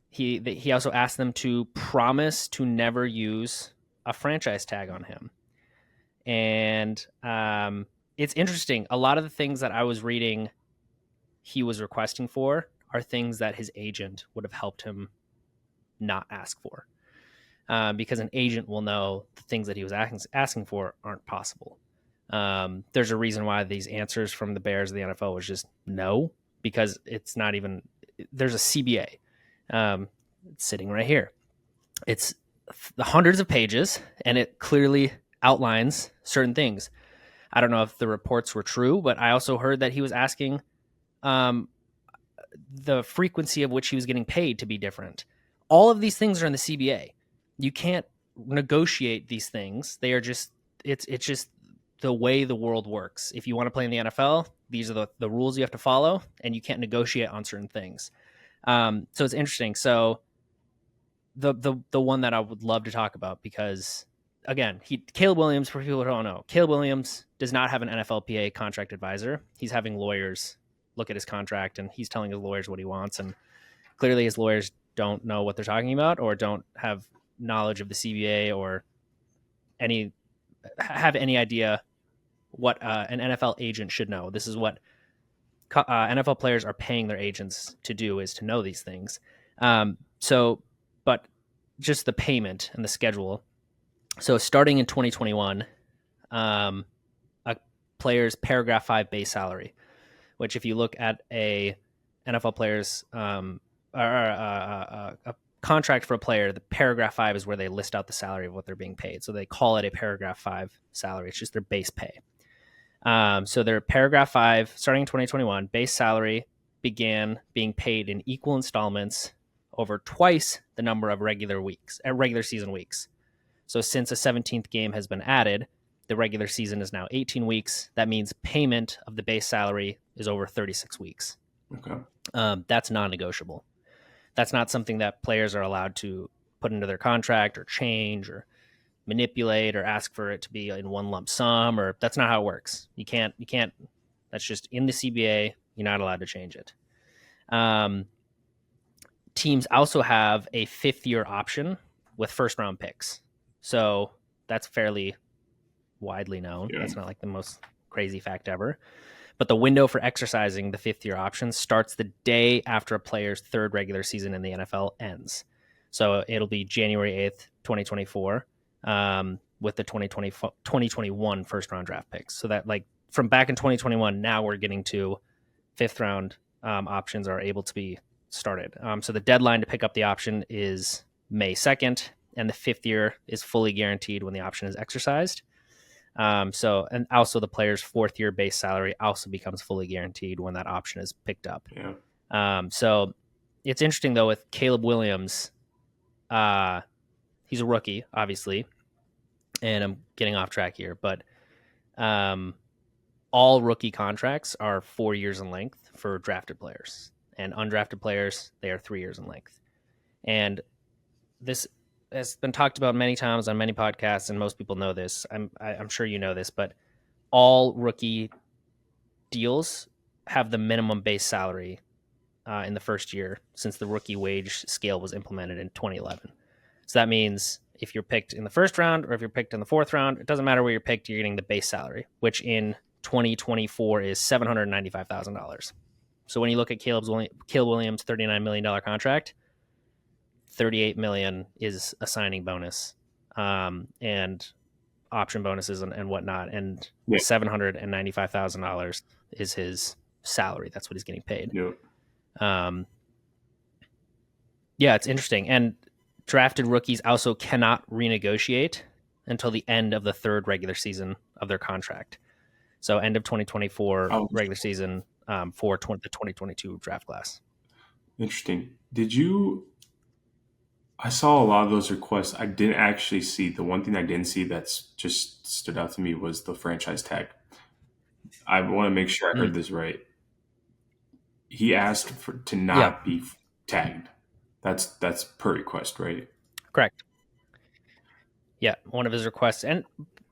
he also asked them to promise to never use a franchise tag on him. And it's interesting. A lot of the things that I was reading he was requesting for are things that his agent would have helped him not ask for. Because an agent will know the things that he was asking for aren't possible. There's a reason why these answers from the Bears of the NFL was just no, because it's not even, there's a CBA sitting right here. It's the hundreds of pages, and it clearly outlines certain things. I don't know if the reports were true, but I also heard that he was asking the frequency of which he was getting paid to be different. All of these things are in the CBA. You can't negotiate these things. They are just, it's just the way the world works. If you want to play in the NFL, these are the rules you have to follow, and you can't negotiate on certain things. So it's interesting. So the one that I would love to talk about, because again, Caleb Williams, for people who don't know, Caleb Williams does not have an NFLPA contract advisor. He's having lawyers look at his contract, and he's telling his lawyers what he wants. And clearly his lawyers don't know what they're talking about, or don't have knowledge of the CBA, or have any idea what an NFL agent should know. This is what NFL players are paying their agents to do, is to know these things. But just the payment and the schedule. So starting in 2021, a player's paragraph 5 base salary, which if you look at a NFL player's a contract for a player, the paragraph 5 is where they list out the salary of what they're being paid. So they call it a paragraph 5 salary. It's just their base pay. So their paragraph 5, starting in 2021, base salary began being paid in equal installments over twice the number of regular season weeks. So since a 17th game has been added, the regular season is now 18 weeks. That means payment of the base salary is over 36 weeks. Okay. That's non-negotiable. That's not something that players are allowed to put into their contract or change or manipulate or ask for it to be in one lump sum, or that's not how it works. You can't, that's just in the CBA. You're not allowed to change it. Teams also have a 5th-year option with first-round picks. So that's fairly widely known. Yeah. That's not like the most crazy fact ever. But the window for exercising the 5th-year option starts the day after a player's 3rd regular season in the NFL ends. So it'll be January 8th, 2024, with the 2021 first-round draft picks. So that, like, from back in 2021, now we're getting to 5th-round options are able to be started. So the deadline to pick up the option is May 2nd, and the 5th year is fully guaranteed when the option is exercised. And also the player's 4th year base salary also becomes fully guaranteed when that option is picked up. Yeah. So it's interesting though with Caleb Williams. He's a rookie, obviously, and I'm getting off track here, but all rookie contracts are 4 years in length for drafted players, and undrafted players, they are 3 years in length. And this has been talked about many times on many podcasts, and most people know this. I'm sure you know this, but all rookie deals have the minimum base salary in the first year since the rookie wage scale was implemented in 2011. So that means if you're picked in the first round or if you're picked in the 4th round, it doesn't matter where you're picked, you're getting the base salary, which in 2024 is $795,000. So when you look at Caleb Williams' $39 million contract, $38 million is a signing bonus and option bonuses and whatnot. And $795,000 is his salary. That's what he's getting paid. Yeah. Yeah, it's interesting. And drafted rookies also cannot renegotiate until the end of the 3rd regular season of their contract. So end of 2024 regular season for the 2022 draft class. Interesting. I saw a lot of those requests. I didn't actually see, the one thing I didn't see that's just stood out to me was the franchise tag. I want to make sure I heard this right. He asked to not be tagged. That's per request, right? Correct. Yeah, one of his requests. And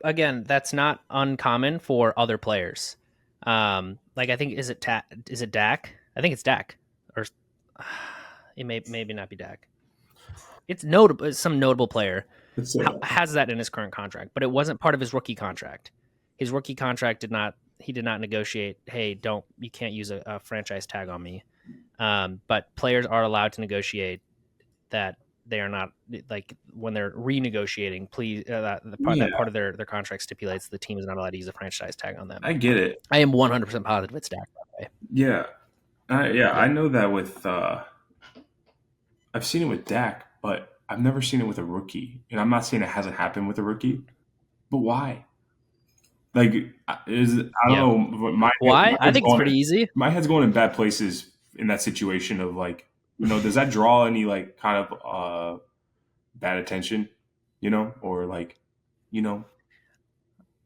again, that's not uncommon for other players. Like I think is it Dak? I think it's Dak, or it maybe not be Dak. It's notable. It's some notable player has that in his current contract, but it wasn't part of his rookie contract. His rookie contract did not negotiate. Hey, you can't use a franchise tag on me. But players are allowed to negotiate that they are not, like when they're renegotiating. Please, that part of their contract stipulates the team is not allowed to use a franchise tag on them. I get it. I am 100% positive it's Dak that way. Yeah. I know that with. I've seen it with Dak, but I've never seen it with a rookie. And I'm not saying it hasn't happened with a rookie, but why? Like, I don't know. Why? I think it's pretty easy. My head's going in bad places in that situation of like, does that draw any like kind of bad attention, or like,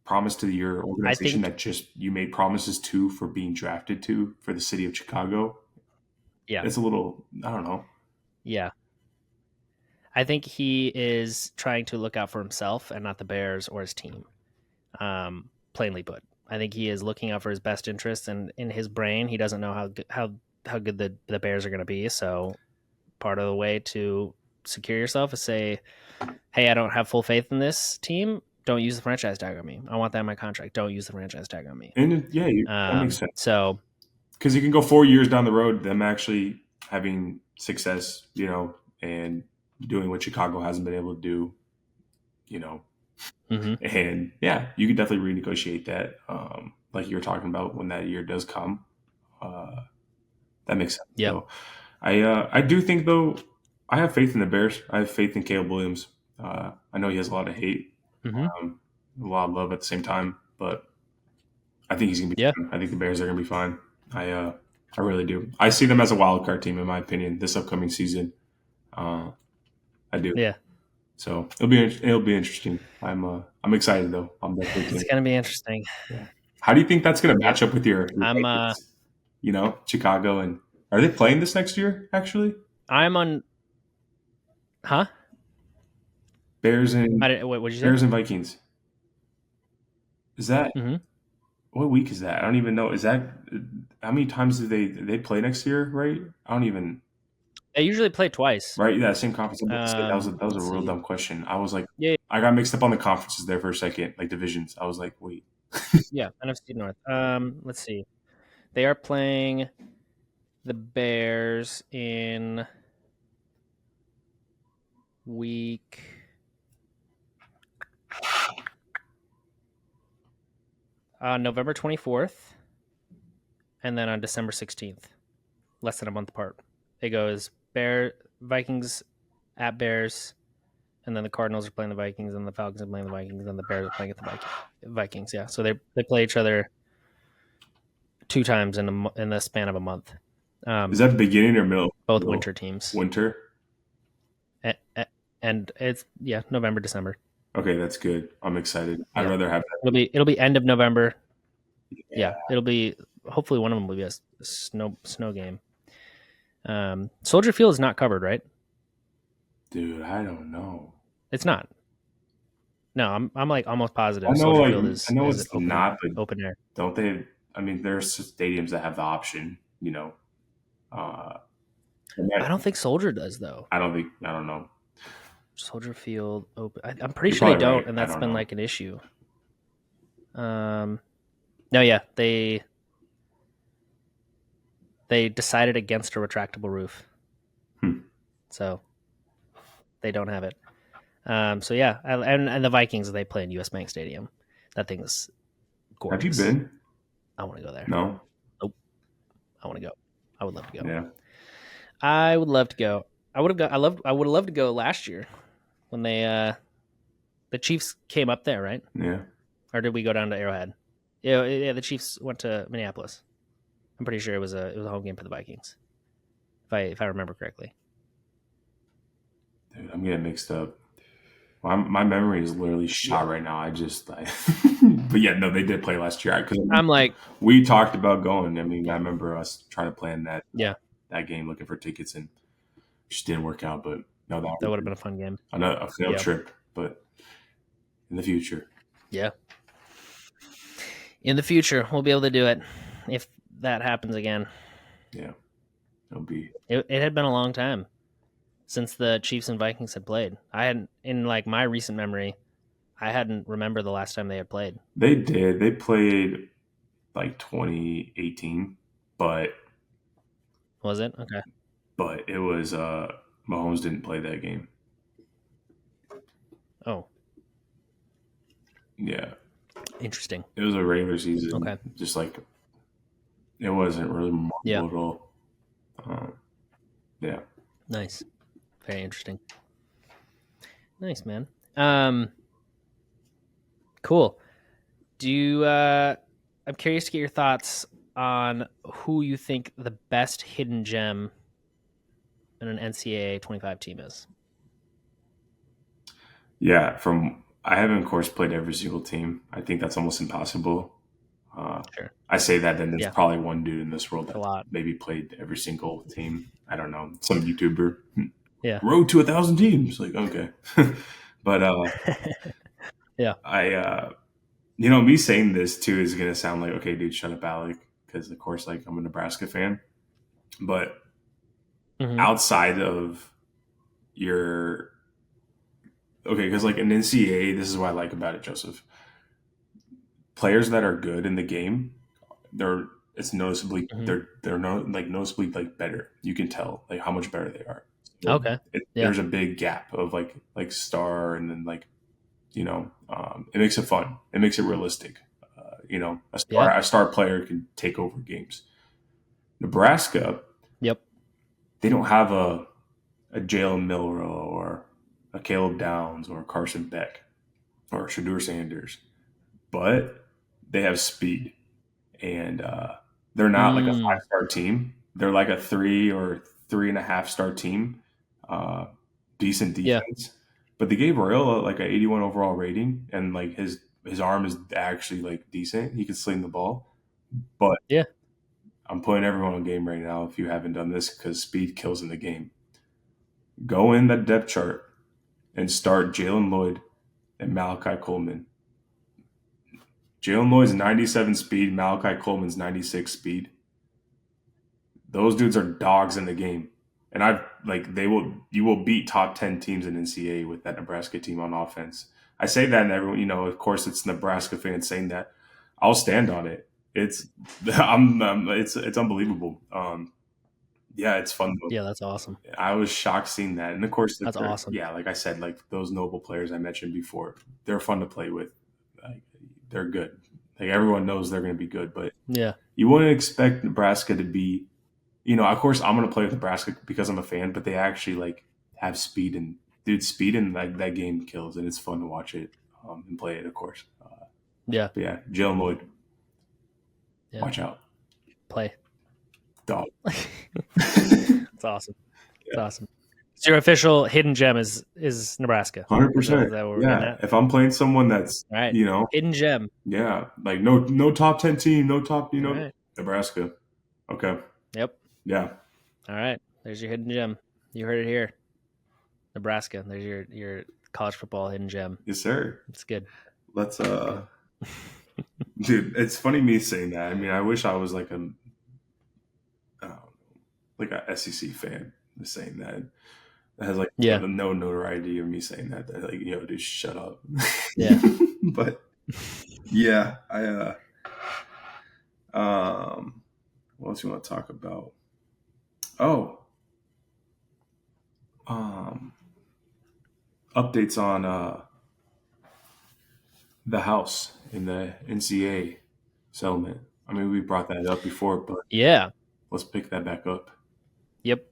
promise to your organization that just you made promises to for being drafted to for the city of Chicago? Yeah. It's a little, I don't know. Yeah. I think he is trying to look out for himself and not the Bears or his team. Plainly put, I think he is looking out for his best interests, and in his brain, he doesn't know how good the Bears are going to be. So part of the way to secure yourself is say, hey, I don't have full faith in this team. Don't use the franchise tag on me. I want that in my contract. Don't use the franchise tag on me. And that makes sense. So, because you can go 4 years down the road, them actually having success, and doing what Chicago hasn't been able to do, and yeah, you could definitely renegotiate that. Like you were talking about when that year does come, that makes sense. Yeah. So I do think though, I have faith in the Bears. I have faith in Caleb Williams. I know he has a lot of hate, a lot of love at the same time, but I think he's gonna be fine. I think the Bears are gonna be fine. I really do. I see them as a wild card team, in my opinion, this upcoming season. I do. Yeah. So it'll be interesting. I'm excited though. It's gonna be interesting. Yeah. How do you think that's gonna match up with your Chicago, and are they playing this next year? Actually, I'm on. Huh? Bears and what'd you say? Bears and Vikings. Is that what week is that? I don't even know. Is that how many times do they play next year? Right? I don't even. They usually play twice. Right? Yeah, same conference. That was a real dumb question. I was like, I got mixed up on the conferences there for a second, like divisions. I was like, wait. Yeah, NFC North. Let's see. They are playing the Bears in week. November 24th, and then on December 16th, less than a month apart. It goes Vikings at Bears, and then the Cardinals are playing the Vikings, and the Falcons are playing the Vikings, and the Bears are playing at the Vikings. Yeah, so they play each other 2 times in the span of a month. Is that beginning or middle? Both winter teams. Winter. And it's November, December. Okay, that's good. I'm excited. Yeah. I'd rather have that. It'll be end of November. Yeah, it'll be hopefully one of them will be a snow game. Soldier Field is not covered, right? Dude, I don't know. It's not. No, I'm like almost positive. I know, Soldier like, Field is I know is it's open, not, but open air. don't they? I mean, there's stadiums that have the option. You know, I don't think Soldier does though. I don't know. Soldier Field open. I'm pretty You're sure they probably don't, right. and I that's don't been know. like an issue. No, yeah, they decided against a retractable roof, so they don't have it. So yeah, and the Vikings, they play in US Bank Stadium. That thing is gorgeous. Have you been? I want to go there. No. Nope. I want to go. I would love to go. Yeah. I would love to go. I would have loved to go last year when the Chiefs came up there, right? Yeah. Or did we go down to Arrowhead? Yeah, the Chiefs went to Minneapolis. I'm pretty sure it was a home game for the Vikings, if I remember correctly. Dude, I'm getting mixed up. My memory is literally shot right now. I just, but yeah, no, they did play last year. I'm like, we talked about going. I mean, I remember us trying to plan that game, looking for tickets, and just didn't work out. But no, that would have been a fun game. A failed trip, but in the future, yeah, in the future we'll be able to do it if that happens again. Yeah, it'll be. It had been a long time since the Chiefs and Vikings had played. I hadn't, in like my recent memory, I hadn't remembered the last time they had played. They did. They played like 2018, but was it okay? But it was Mahomes didn't play that game. Oh, yeah, interesting. It was a regular season. Okay, just like it wasn't really remarkable at all. Yeah, nice. Very interesting. Nice, man. Cool. Do you? I'm curious to get your thoughts on who you think the best hidden gem in an NCAA 25 team is. Yeah, I haven't, of course, played every single team. I think that's almost impossible. Sure. I say that, then there's probably one dude in this world that maybe played every single team. I don't know, some YouTuber. Yeah. Road to 1,000 teams. Like, okay. But yeah. Me saying this too is going to sound like, okay, dude, shut up, Alec. Because, of course, like, I'm a Nebraska fan. But outside of your... Okay, because like in NCAA, this is what I like about it, Joseph. Players that are good in the game, it's noticeably they're noticeably like better. You can tell like how much better they are. So okay. There's a big gap of like star and then like it makes it fun. It makes it realistic. A star player can take over games. Nebraska, they don't have a Jalen Milroe or a Caleb Downs or Carson Beck or Shadur Sanders, but they have speed, and they're not like a 5-star team. They're like a 3 or 3.5-star team. Decent defense, but they gave Royal like an 81 overall rating, and like his arm is actually like decent. He can sling the ball, but I'm putting everyone on game right now. If you haven't done this, because speed kills in the game. Go in that depth chart and start Jalen Lloyd and Malachi Coleman. Jalen Lloyd's 97 speed, Malachi Coleman's 96 speed. Those dudes are dogs in the game. And you will beat top 10 teams in NCAA with that Nebraska team on offense. I say that, and everyone, of course, it's Nebraska fans saying that. I'll stand on it. It's unbelievable. Yeah, it's fun though. Yeah, that's awesome. I was shocked seeing that. And of course, that's awesome. Yeah, like I said, like those Noble players I mentioned before, they're fun to play with. Like, they're good. Like everyone knows they're going to be good, but you wouldn't expect Nebraska to be of course, I'm going to play with Nebraska because I'm a fan, but they actually like have speed and speed in that game kills, and it's fun to watch it and play it, of course. Yeah. But yeah, Jalen Lloyd, Yeah. watch out, Play. dog. It's awesome. It's awesome. So your official hidden gem is Nebraska. 100%. Yeah, if I'm playing someone that's all right, hidden gem. Yeah, like no top 10 team, no top, right. Nebraska. Okay. Yep. Yeah. All right. There's your hidden gem. You heard it here. Nebraska. There's your college football hidden gem. Yes, sir. It's good. Let's dude, it's funny me saying that. I mean, I wish I was like a SEC fan saying that. That has like no notoriety of me saying that. That like, dude, shut up. Yeah. But yeah, what else you want to talk about? Oh, updates on the House in the NCAA settlement. I mean, we brought that up before, but yeah, let's pick that back up. Yep.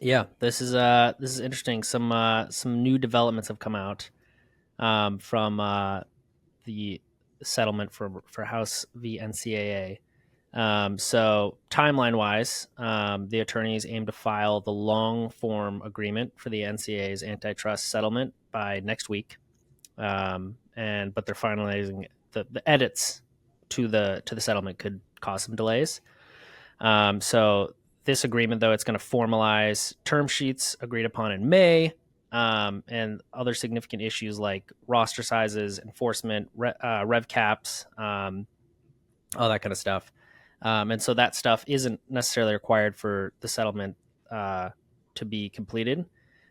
Yeah, this is interesting. Some new developments have come out from the settlement for House v NCAA. So timeline wise, the attorneys aim to file the long form agreement for the NCAA's antitrust settlement by next week. But they're finalizing the edits to the settlement could cause some delays. So this agreement, though, it's going to formalize term sheets agreed upon in May, and other significant issues like roster sizes, enforcement, rev caps, all that kind of stuff. And so that stuff isn't necessarily required for the settlement to be completed.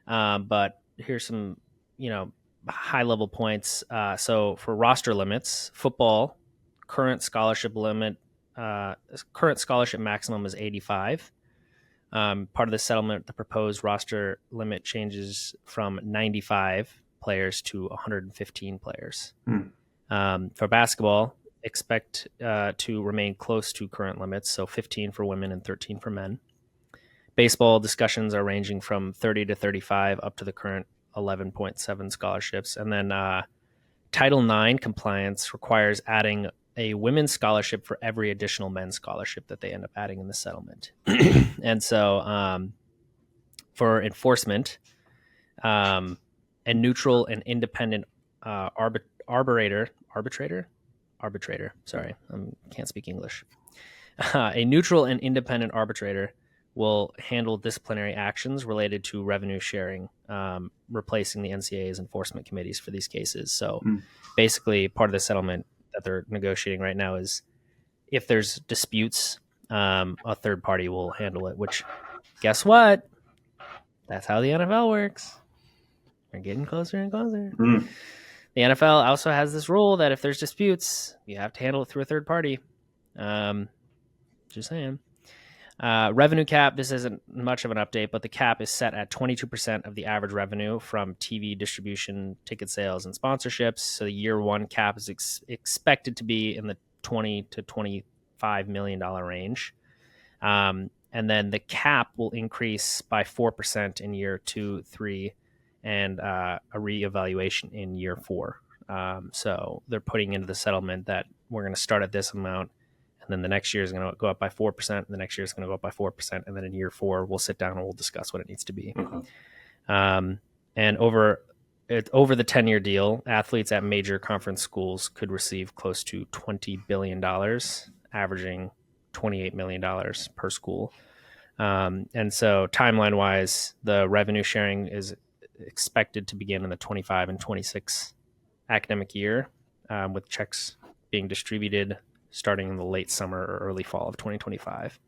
But here's some, high level points. So for roster limits, football, current scholarship maximum is 85. Part of the settlement, the proposed roster limit changes from 95 players to 115 players. For basketball, expect to remain close to current limits, so 15 for women and 13 for men. Baseball discussions are ranging from 30 to 35 up to the current 11.7 scholarships. And then Title IX compliance requires adding a women's scholarship for every additional men's scholarship that they end up adding in the settlement. And so for enforcement, a neutral and independent arbitrator. Sorry, I can't speak English. A neutral and independent arbitrator will handle disciplinary actions related to revenue sharing, replacing the NCAA's enforcement committees for these cases. So basically part of the settlement that they're negotiating right now is if there's disputes, a third party will handle it, which guess what? That's how the NFL works. We're getting closer and closer. The NFL also has this rule that if there's disputes, you have to handle it through a third party. Just saying. Revenue cap, this isn't much of an update, but the cap is set at 22% of the average revenue from TV distribution, ticket sales, and sponsorships. So the year one cap is expected to be in the $20 to $25 million range. And then the cap will increase by 4% in year 2, 3, and a reevaluation in year 4. So they're putting into the settlement that we're going to start at this amount, and then the next year is going to go up by 4%, and the next year is going to go up by 4%, and then in year 4, we'll sit down and we'll discuss what it needs to be. And over the 10-year deal, athletes at major conference schools could receive close to $20 billion, averaging $28 million per school. And so timeline-wise, the revenue sharing is expected to begin in the 25 and 26 academic year, with checks being distributed starting in the late summer or early fall of 2025.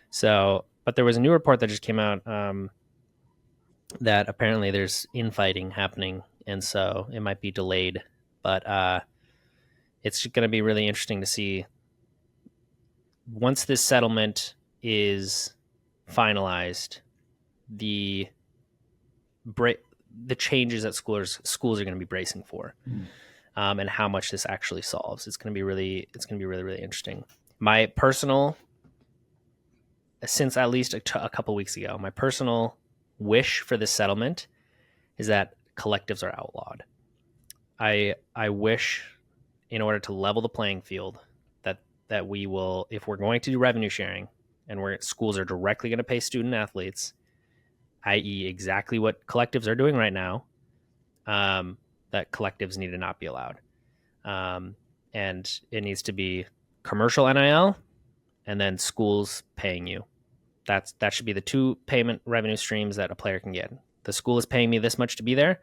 So, but there was a new report that just came out that apparently there's infighting happening, and so it might be delayed. But it's going to be really interesting to see once this settlement is finalized, the changes that schools are going to be bracing for. And how much this actually solves. It's going to be really interesting. My personal since at least a couple weeks ago, my personal wish for this settlement is that collectives are outlawed. I wish, in order to level the playing field, that we will, if we're going to do revenue sharing and where schools are directly going to pay student athletes, i.e., exactly what collectives are doing right now, that collectives need to not be allowed. And it needs to be commercial NIL and then schools paying you. That should be the two payment revenue streams that a player can get. The school is paying me this much to be there.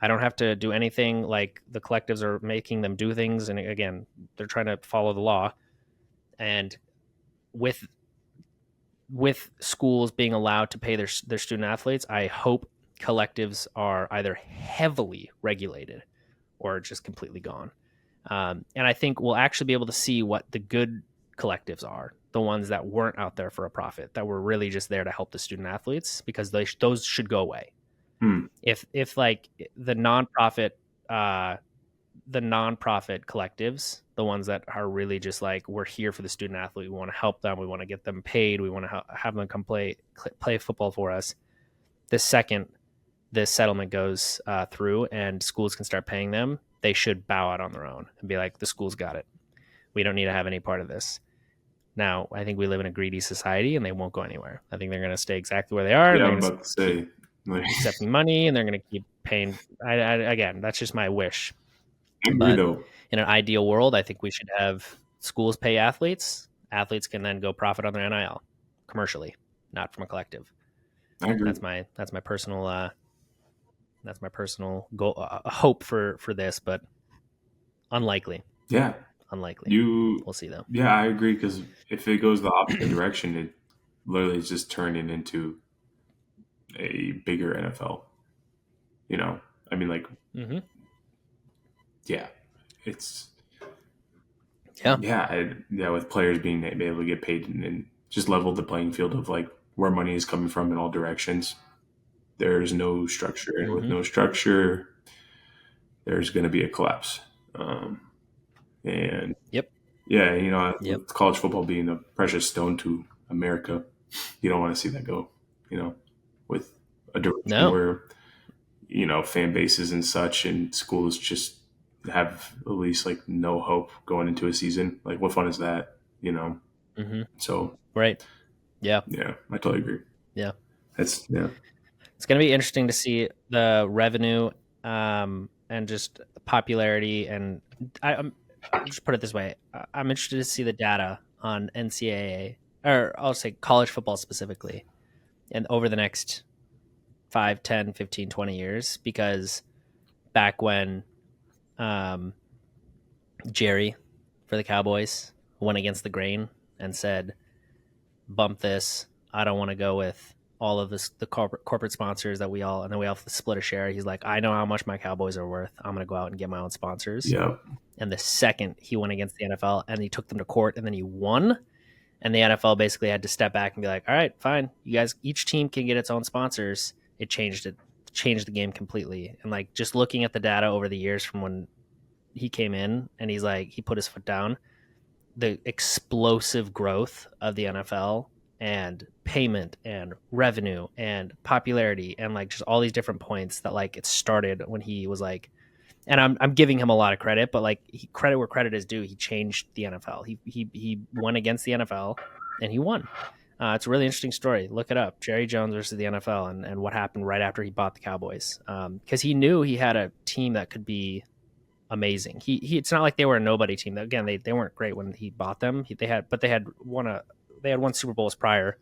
I don't have to do anything like the collectives are making them do things. And again, they're trying to follow the law. And with schools being allowed to pay their student athletes, I hope collectives are either heavily regulated or just completely gone. And I think we'll actually be able to see what the good collectives are, the ones that weren't out there for a profit, that were really just there to help the student athletes, because those should go away. If like the nonprofit collectives, the ones that are really just like, we're here for the student athlete, we want to help them, we want to get them paid, we want to have them come play football for us. The second this settlement goes through and schools can start paying them, they should bow out on their own and be like, the school's got it. We don't need to have any part of this. Now, I think we live in a greedy society and they won't go anywhere. I think they're going to stay exactly where they are. Yeah, I'm about to say. Accepting money, and they're going to keep paying. Again, that's just my wish. I agree, though. In an ideal world, I think we should have schools pay athletes. Athletes can then go profit on their NIL commercially, not from a collective. I agree. That's my personal goal, hope for this, but unlikely. Yeah, unlikely. We'll see though. Yeah, I agree, because if it goes the opposite direction, it literally is just turning into a bigger NFL. You know, I mean, like, yeah, it's with players being able to get paid and just level the playing field of like where money is coming from in all directions. There's no structure, and with no structure, there's going to be a collapse. And yeah, you know, with college football being a precious stone to America, you don't want to see that go. You know, with a direction where, you know, fan bases and such and schools just have at least like no hope going into a season. Like, what fun is that? You know. So right. Yeah, I totally agree. Yeah, it's going to be interesting to see the revenue and just popularity. And I'll just put it this way. I'm interested to see the data on NCAA, or I'll say college football specifically, and over the next 5, 10, 15, 20 years, because back when Jerry for the Cowboys went against the grain and said, bump this, I don't want to go with all of this, the corporate sponsors and then we all split a share. He's like, I know how much my Cowboys are worth. I'm going to go out and get my own sponsors. Yeah. And the second he went against the NFL and he took them to court and then he won, and the NFL basically had to step back and be like, all right, fine, you guys, each team can get its own sponsors. It changed the game completely. And like, just looking at the data over the years from when he came in and he's like, he put his foot down, the explosive growth of the NFL and payment and revenue and popularity and like just all these different points that like it started when he was like, and I'm giving him a lot of credit, but like credit where credit is due. He changed the NFL. He went against the NFL and he won. It's a really interesting story. Look it up. Jerry Jones versus the NFL and what happened right after he bought the Cowboys. Because he knew he had a team that could be amazing. It's not like they were a nobody team. Again, they weren't great when he bought them. They had won Super Bowls prior,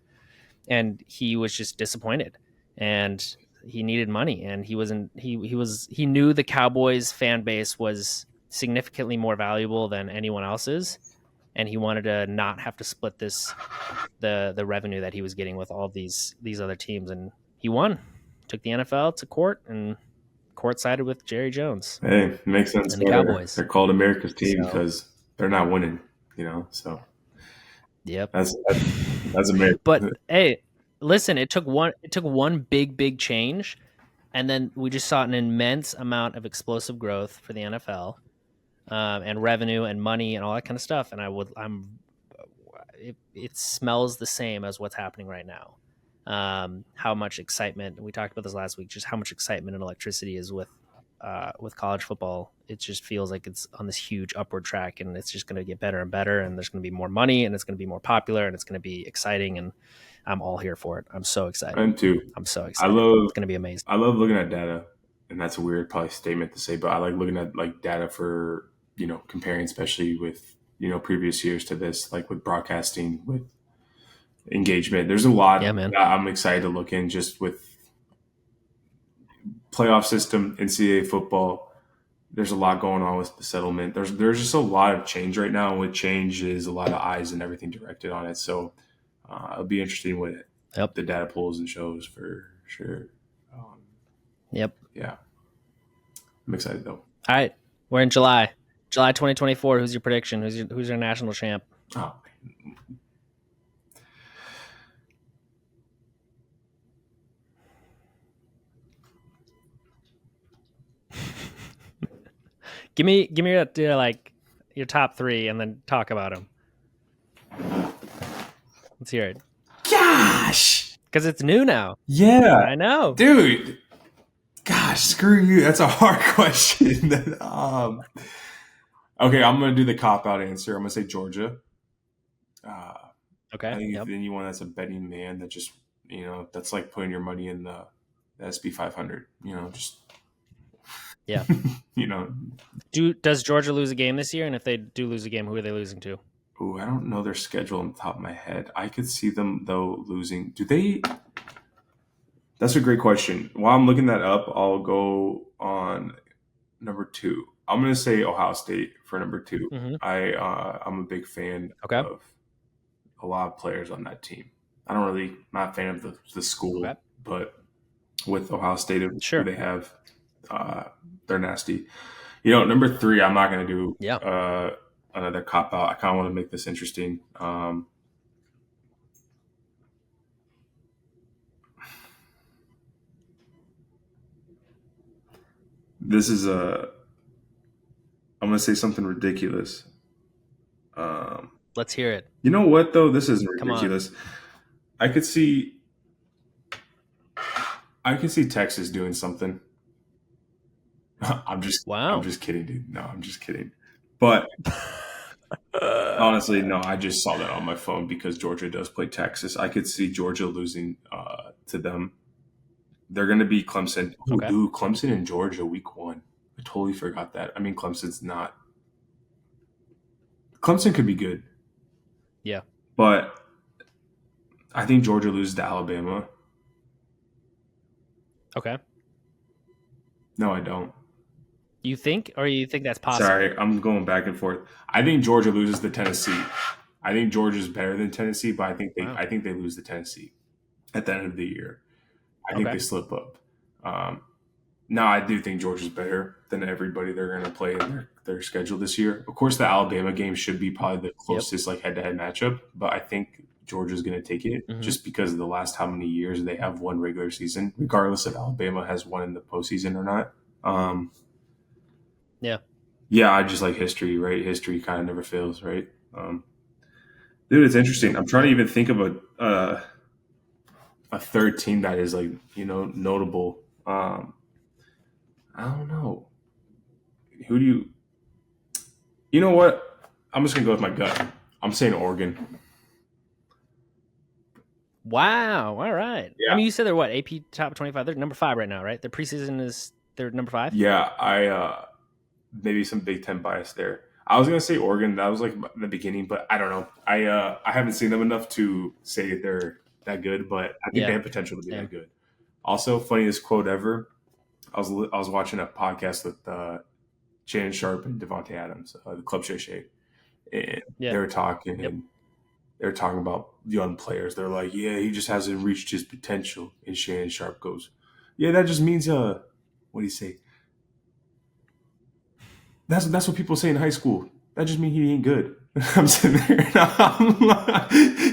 and he was just disappointed, and he needed money, and he knew the Cowboys fan base was significantly more valuable than anyone else's, and he wanted to not have to split the revenue that he was getting with all these other teams, and he won. Took the NFL to court, and court sided with Jerry Jones. Hey, it makes sense. And the Cowboys. They're called America's team because they're not winning, you know. So yep, that's America. But hey, listen, it took one big change, and then we just saw an immense amount of explosive growth for the NFL, and revenue and money and all that kind of stuff. And it smells the same as what's happening right now. How much excitement, we talked about this last week, just how much excitement and electricity is with college football. It just feels like it's on this huge upward track, and it's just going to get better and better, and there's going to be more money, and it's going to be more popular, and it's going to be exciting, and I'm all here for it. I'm so excited. I'm too. I'm so I excited. love It's going to be amazing. I love looking at data, and that's a weird probably statement to say, but I like looking at like data for, comparing, especially with, previous years to this, like with broadcasting, with engagement. There's a lot Yeah, man. that I'm excited to look in, just with playoff system, NCAA football. There's a lot going on with the settlement. There's just a lot of change right now, and with change is a lot of eyes and everything directed on it. So it'll be interesting what Yep. the data pulls and shows for sure. Yep. Yeah, I'm excited though. All right, we're in July 2024. Who's your prediction? Who's your national champ? Oh, Give me your top 3, and then talk about them. Let's hear it. gosh, Because it's new now. yeah, I know, dude. Gosh, screw you. That's a hard question. Okay, I'm gonna do the cop out answer. I'm gonna say Georgia. Okay. I think Yep. if anyone that's a betting man, that just that's like putting your money in the SB 500. Just Yeah. Does Georgia lose a game this year? And if they do lose a game, who are they losing to? Ooh, I don't know their schedule on the top of my head. I could see them though losing. Do they? That's a great question. While I'm looking that up, I'll go on number 2. I'm going to say Ohio State for number 2. Mhm. I'm a big fan Okay. of a lot of players on that team. Not a fan of the school, Okay. but with Ohio State, Sure. who they have, they're nasty. Number 3, I'm not going to do Yeah. another cop out. I kind of want to make this interesting. This is I'm going to say something ridiculous. Let's hear it. You know what though? This is Come on. ridiculous. I could see Texas doing something. I'm just kidding, dude. No, I'm just kidding. But honestly, no, I just saw that on my phone because Georgia does play Texas. I could see Georgia losing to them. They're going to beat Clemson. Okay. Ooh, Clemson and Georgia week 1. I totally forgot that. I mean, Clemson could be good. Yeah. But I think Georgia loses to Alabama. Okay. No, I don't. You think that's possible? Sorry, I'm going back and forth. I think Georgia loses to Tennessee. I think Georgia's better than Tennessee, but I think they lose to Tennessee at the end of the year. I think they slip up. Now, I do think Georgia's better than everybody they're going to play in their schedule this year. Of course, the Alabama game should be probably the closest head-to-head matchup, but I think Georgia's going to take it just because of the last how many years they have won regular season, regardless if Alabama has won in the postseason or not. Yeah, I just like history, right? History kind of never fails, right? Dude, it's interesting. I'm trying to even think of a third team that is notable. I don't know. Who do you? You know what? I'm just gonna go with my gut. I'm saying Oregon. Wow. All right. Yeah. I mean, you said they're what? AP top 25. They're number 5 right now, right? Their preseason they're number 5. Yeah, I maybe some Big Ten bias there. I was gonna say Oregon. That was like the beginning, but I don't know. I haven't seen them enough to say they're that good, but I think they have potential to be that good. Also, funniest quote ever. I was watching a podcast with Shannon Sharp and Devontae Adams, the Club Shay Shay, and they were talking and they were talking about young players. They're like, "Yeah, he just hasn't reached his potential." And Shannon Sharp goes, "Yeah, that just means what do you say? That's what people say in high school. That just means he ain't good." I'm sitting there and I'm like,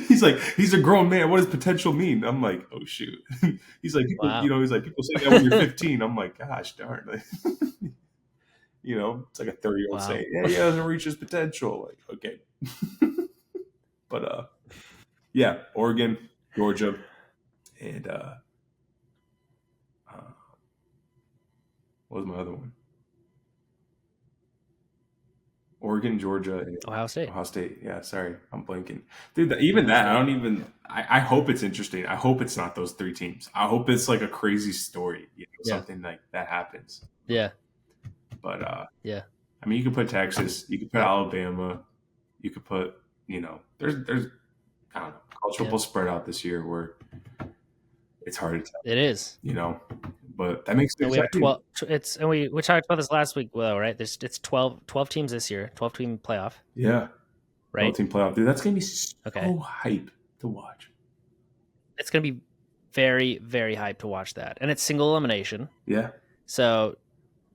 he's like, he's a grown man. What does potential mean? I'm like, oh shoot. He's like, people, he's like, people say that when you're 15. I'm like, gosh darn. Like, it's like a 30-year-old saying, yeah, he hasn't reached his potential. Like, okay. But Yeah, Oregon, Georgia, and what was my other one? Oregon, Georgia, and Ohio State. Ohio State. Yeah, sorry, I'm blanking, dude. Even Ohio that, I State. don't even. I hope it's interesting. I hope it's not those three teams. I hope it's like a crazy story, Yeah. something like that happens. Yeah. But Yeah. I mean, you could put Texas, you could put Yep. Alabama, you could put, there's I don't know, college Yeah. football spread out this year where it's hard to tell, It is. but that makes it And we have exciting. 12. It's and we talked about this last week, though, right? It's 12 teams this year, 12-team playoff, Yeah, right? 12-team playoff, dude. That's gonna be so Okay. hype to watch. It's going to be very, very hyped to watch that, and it's single elimination. Yeah, So,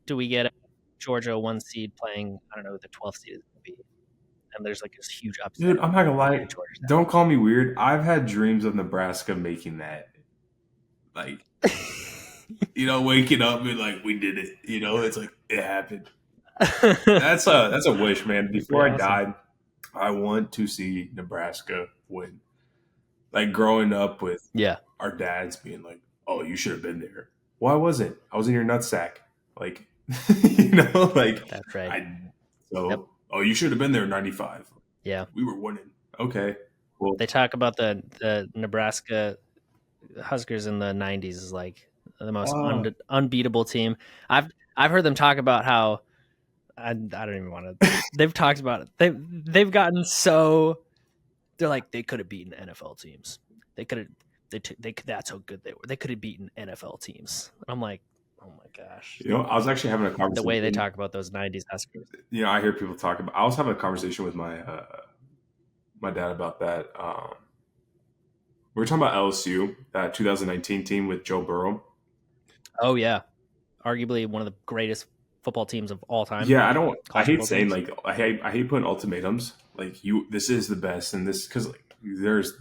do we get a Georgia 1 seed playing? I don't know who the 12th seed is going to be, and there's like this huge upset. dude. I'm not gonna lie. Georgia's Don't call me weird. I've had dreams of Nebraska making that, like, waking up and like we did it. It's like it happened. That's a wish, man. Before I Pretty awesome. died, I want to see Nebraska win. Like growing up with Yeah. our dads being like, "Oh, you should have been there." Well, I wasn't. I was in your nutsack. Like, like That's right. Yep. Oh, you should have been there in '95. Yeah. We were winning. Okay. Well, They talk about the Nebraska Huskers in the 90s is like the most unbeatable team. I've heard them talk about how I don't even want to. They've talked about it. They've gotten so they're like they could have beaten NFL teams. They could have that's how good they were. They could have beaten NFL teams. I'm like, oh my gosh. I was actually having a conversation. The way they talk about those 90s Huskers. I hear people talk about. I was having a conversation with my dad about that. We were talking about LSU, that 2019 team with Joe Burrow. Oh yeah, arguably one of the greatest football teams of all time. Yeah, I hate saying teams. Like I hate putting ultimatums. Like this is the best, and this because like there's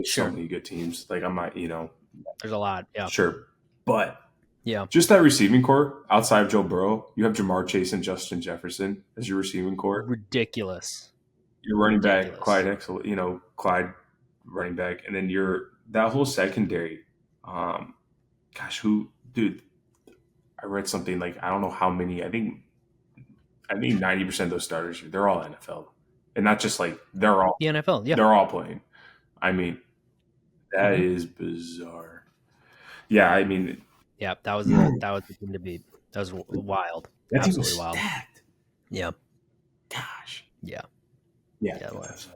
Sure. so many good teams. Like I'm not, there's a lot. Yeah, sure, but yeah, just that receiving core outside of Joe Burrow, you have Jamar Chase and Justin Jefferson as your receiving core. Ridiculous. Your running back, Clyde Excellent, Clyde running back, and then that whole secondary. Dude, I read something like I don't know how many. I think 90% of those starters, they're all NFL, and not just like they're all the NFL. Yeah, they're all playing. I mean, that is bizarre. Yeah, I mean, yeah, that was the thing to beat. That was wild. That Absolutely was wild. Stacked. Yeah. Gosh. Yeah. Yeah. Yeah, it was.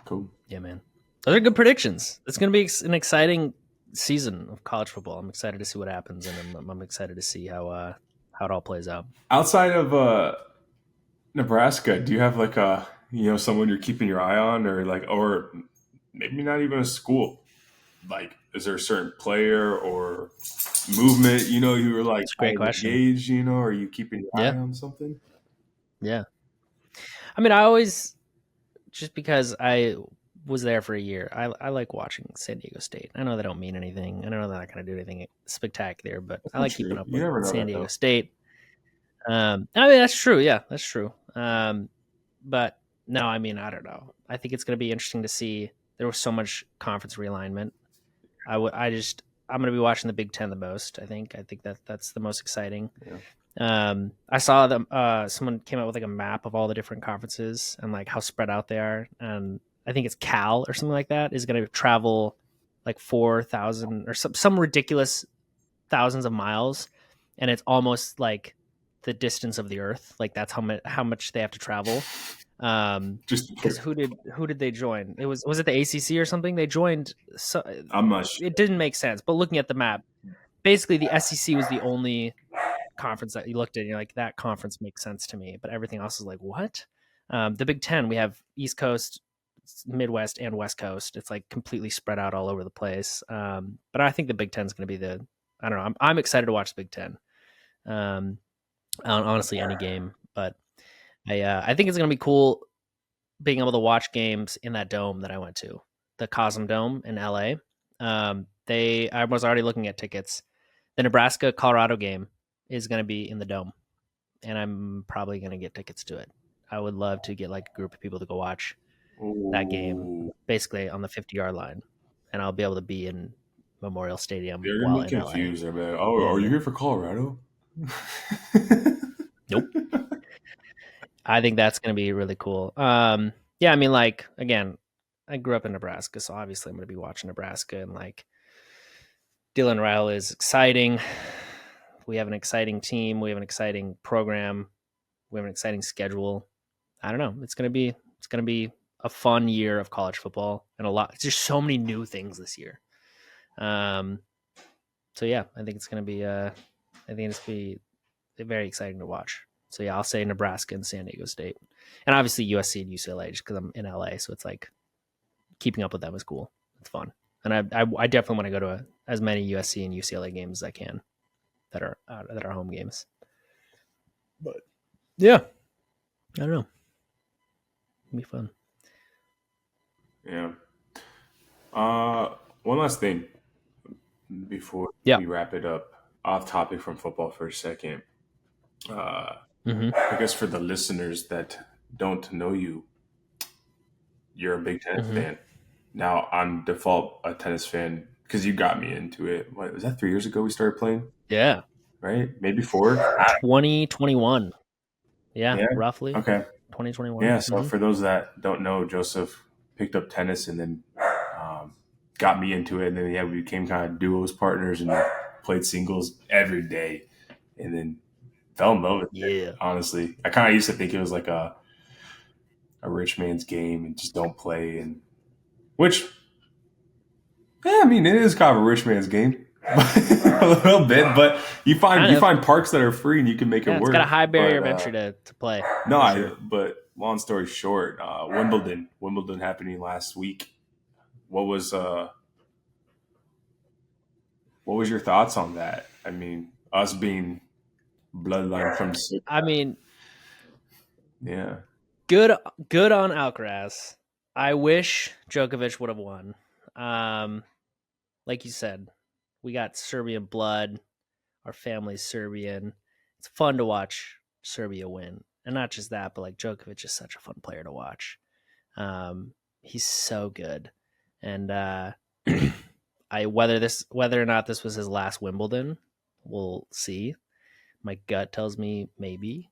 Cool. Yeah, man. Those are good predictions. It's going to be an exciting season of college football. I'm excited to see what happens, and I'm excited to see how it all plays out. Outside of Nebraska, do you have like someone you're keeping your eye on, or maybe not even a school? Like, is there a certain player or movement you were like That's a great question. engaged? Are you keeping your eye on something? Yeah. I mean, I always just because I was there for a year. I like watching San Diego State. I know they don't mean anything. I know they're not going to do anything spectacular, but I like keeping up with San Diego State. I mean, that's true. Yeah, that's true. But no, I mean, I don't know. I think it's going to be interesting to see. There was so much conference realignment. I'm going to be watching the Big Ten the most. I think that's the most exciting. Yeah. I saw them. Someone came out with like a map of all the different conferences and like how spread out they are. And I think it's Cal or something like that is going to travel like 4,000 or some ridiculous thousands of miles, and it's almost like the distance of the Earth. Like that's how much they have to travel. Just because who did they join? Was it the ACC or something? They joined. So I'm not sure. It didn't make sense. But looking at the map, basically the SEC was the only conference that you looked at. And you're like, that conference makes sense to me. But everything else is like, what? The Big Ten, we have East Coast, Midwest, and West Coast. It's like completely spread out all over the place. But I think the Big Ten is going to be I don't know. I'm excited to watch the Big Ten. Honestly, any game, but I think it's going to be cool being able to watch games in that dome that I went to, the Cosm Dome in LA. I was already looking at tickets. The Nebraska-Colorado game is going to be in the dome, and I'm probably going to get tickets to it. I would love to get like a group of people to go watch. that game, Ooh, basically on the 50-yard line, and I'll be able to be in Memorial Stadium they're gonna while be in LA. confused. They're like, "Oh, are you And here for Colorado?" nope, I think that's going to be really cool. Yeah, I mean, like, again, I grew up in Nebraska, so obviously I'm going to be watching Nebraska, and like Dylan Ryle is exciting. We have an exciting team. We have an exciting program. We have an exciting schedule. I don't know. It's gonna be a fun year of college football, and a lot. There's so many new things this year. Um, so yeah, I think it's gonna be. I think it's gonna be very exciting to watch. So yeah, I'll say Nebraska and San Diego State, and obviously USC and UCLA, just because I'm in LA. So it's like keeping up with them is cool. It's fun, and I definitely want to go to as many USC and UCLA games as I can that are home games. But yeah, I don't know. It'll be fun. Yeah. Uh, One last thing before Yeah. we wrap it up. Off topic from football for a second. Uh, Mm-hmm. I guess for the listeners that don't know you, you're a big tennis Mm-hmm. fan. Now, on default, a tennis fan because you got me into it. What was that? 3 years ago we started playing, Yeah. right? Maybe four. 2021. Yeah, Yeah. roughly Okay. 2021. Yeah. So Mm-hmm. for those that don't know, Joseph picked up tennis and then got me into it. And then we became kind of duos partners and played singles every day. And then fell in love with it. Yeah. Honestly, I kind of used to think it was like a rich man's game and just don't play. And which, yeah, I mean, it is kind of a rich man's game. A little bit, but you find Kind you of. find parks that are free and you can make it Yeah, it's got a work. high barrier But of entry to play no, for sure. but long story short, Wimbledon happening last week. What was what was your thoughts on that? I mean, us being bloodline from I mean, yeah, good good on Alcaraz. I wish Djokovic would have won. Um, like you said, we got Serbian blood. Our family's Serbian. It's fun to watch Serbia win, and not just that, but like Djokovic is such a fun player to watch. He's so good, and I whether or not this was his last Wimbledon, we'll see. My gut tells me maybe.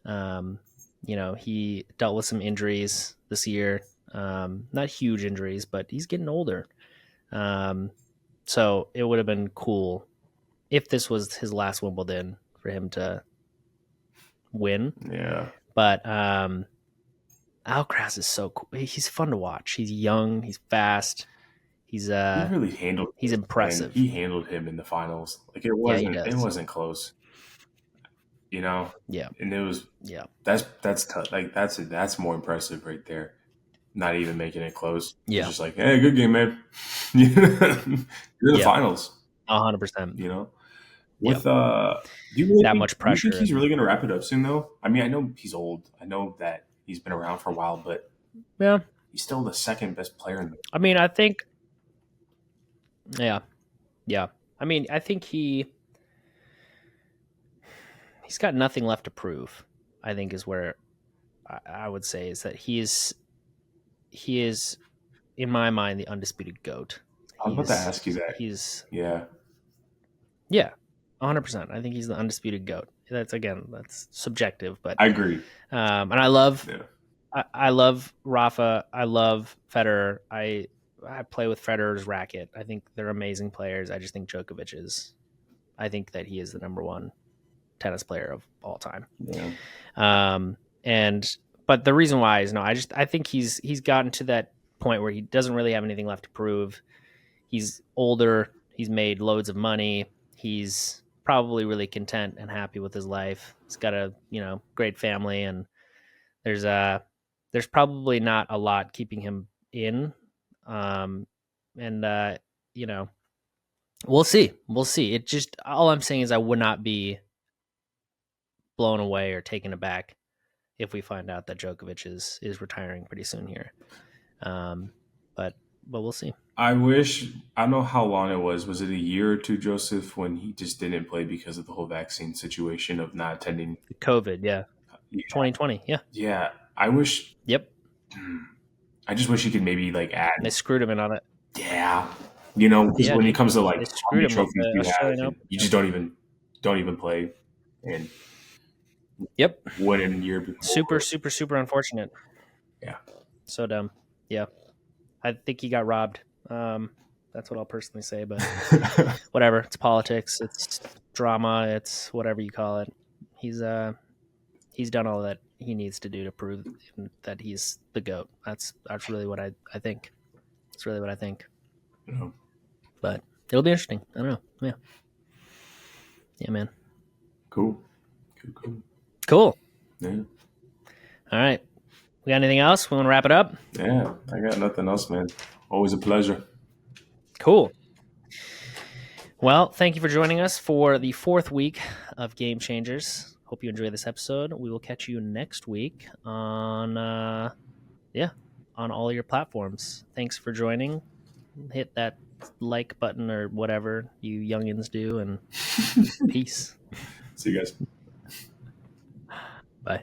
Um, he dealt with some injuries this year. Not huge injuries, but he's getting older. Um, so it would have been cool if this was his last Wimbledon for him to win. yeah. But Alcaraz is so cool. He's fun to watch. He's young. He's fast. He's He really handled he's him, and impressive. he handled him in the finals. Like Yeah, he it does. wasn't close, you know. Yeah, And it was yeah, that's tough. Like that's more impressive right there. Not even making it close. It's yeah, just like, hey, good game, man. You're in the yeah. finals, 100%. you know. Yep. With do That much you think pressure he's and really going to wrap it up soon though? I mean, I know he's old. I know that he's been around for a while, but yeah. he's still the second best player in the. I mean, I think yeah, yeah. I mean, I think he's got nothing left to prove. I think is where I would say is that he is in my mind the undisputed goat. I was about to ask you that. He's Yeah, yeah, 100%. I think he's the undisputed goat. That's subjective, but I agree. and I love Yeah. I love Rafa. I love Federer. I play with Federer's racket. I think they're amazing players. I just think Djokovic is. I think that he is the number one tennis player of all time. Yeah. And but the reason why is I think he's gotten to that point where he doesn't really have anything left to prove. He's older. He's made loads of money. He's probably really content and happy with his life. He's got a great family, and there's probably not a lot keeping him in. And we'll see. We'll see. It just all I'm saying is I would not be blown away or taken aback if we find out that Djokovic is retiring pretty soon here. But we'll see. I wish I don't know how long it was. Was it a year or two, Joseph, when he just didn't play because of the whole vaccine situation of not attending? COVID, yeah. Yeah, 2020, yeah. yeah. I wish. Yep. I just wish he could maybe like add. They screwed him in on it. Yeah, because Yeah, when it dude. comes to like They how screwed many him with trophies the do you have, Australian and Open. you just don't even play and Yep. win in year before. Super unfortunate. Yeah. So dumb. Yeah. I think he got robbed. That's what I'll personally say, but whatever. It's politics. It's drama. It's whatever you call it. He's done all that he needs to do to prove that he's the GOAT. That's really what I think. It's really what I think. Yeah. But it'll be interesting. I don't know. Yeah. Yeah, man. Cool. Yeah. All right. We got anything else? We want to wrap it up? Yeah, I got nothing else, man. Always a pleasure. Cool. Well, thank you for joining us for the 4th week of Game Changers. Hope you enjoy this episode. We will catch you next week on all your platforms. Thanks for joining. Hit that like button or whatever you youngins do, and peace. See you guys. Bye.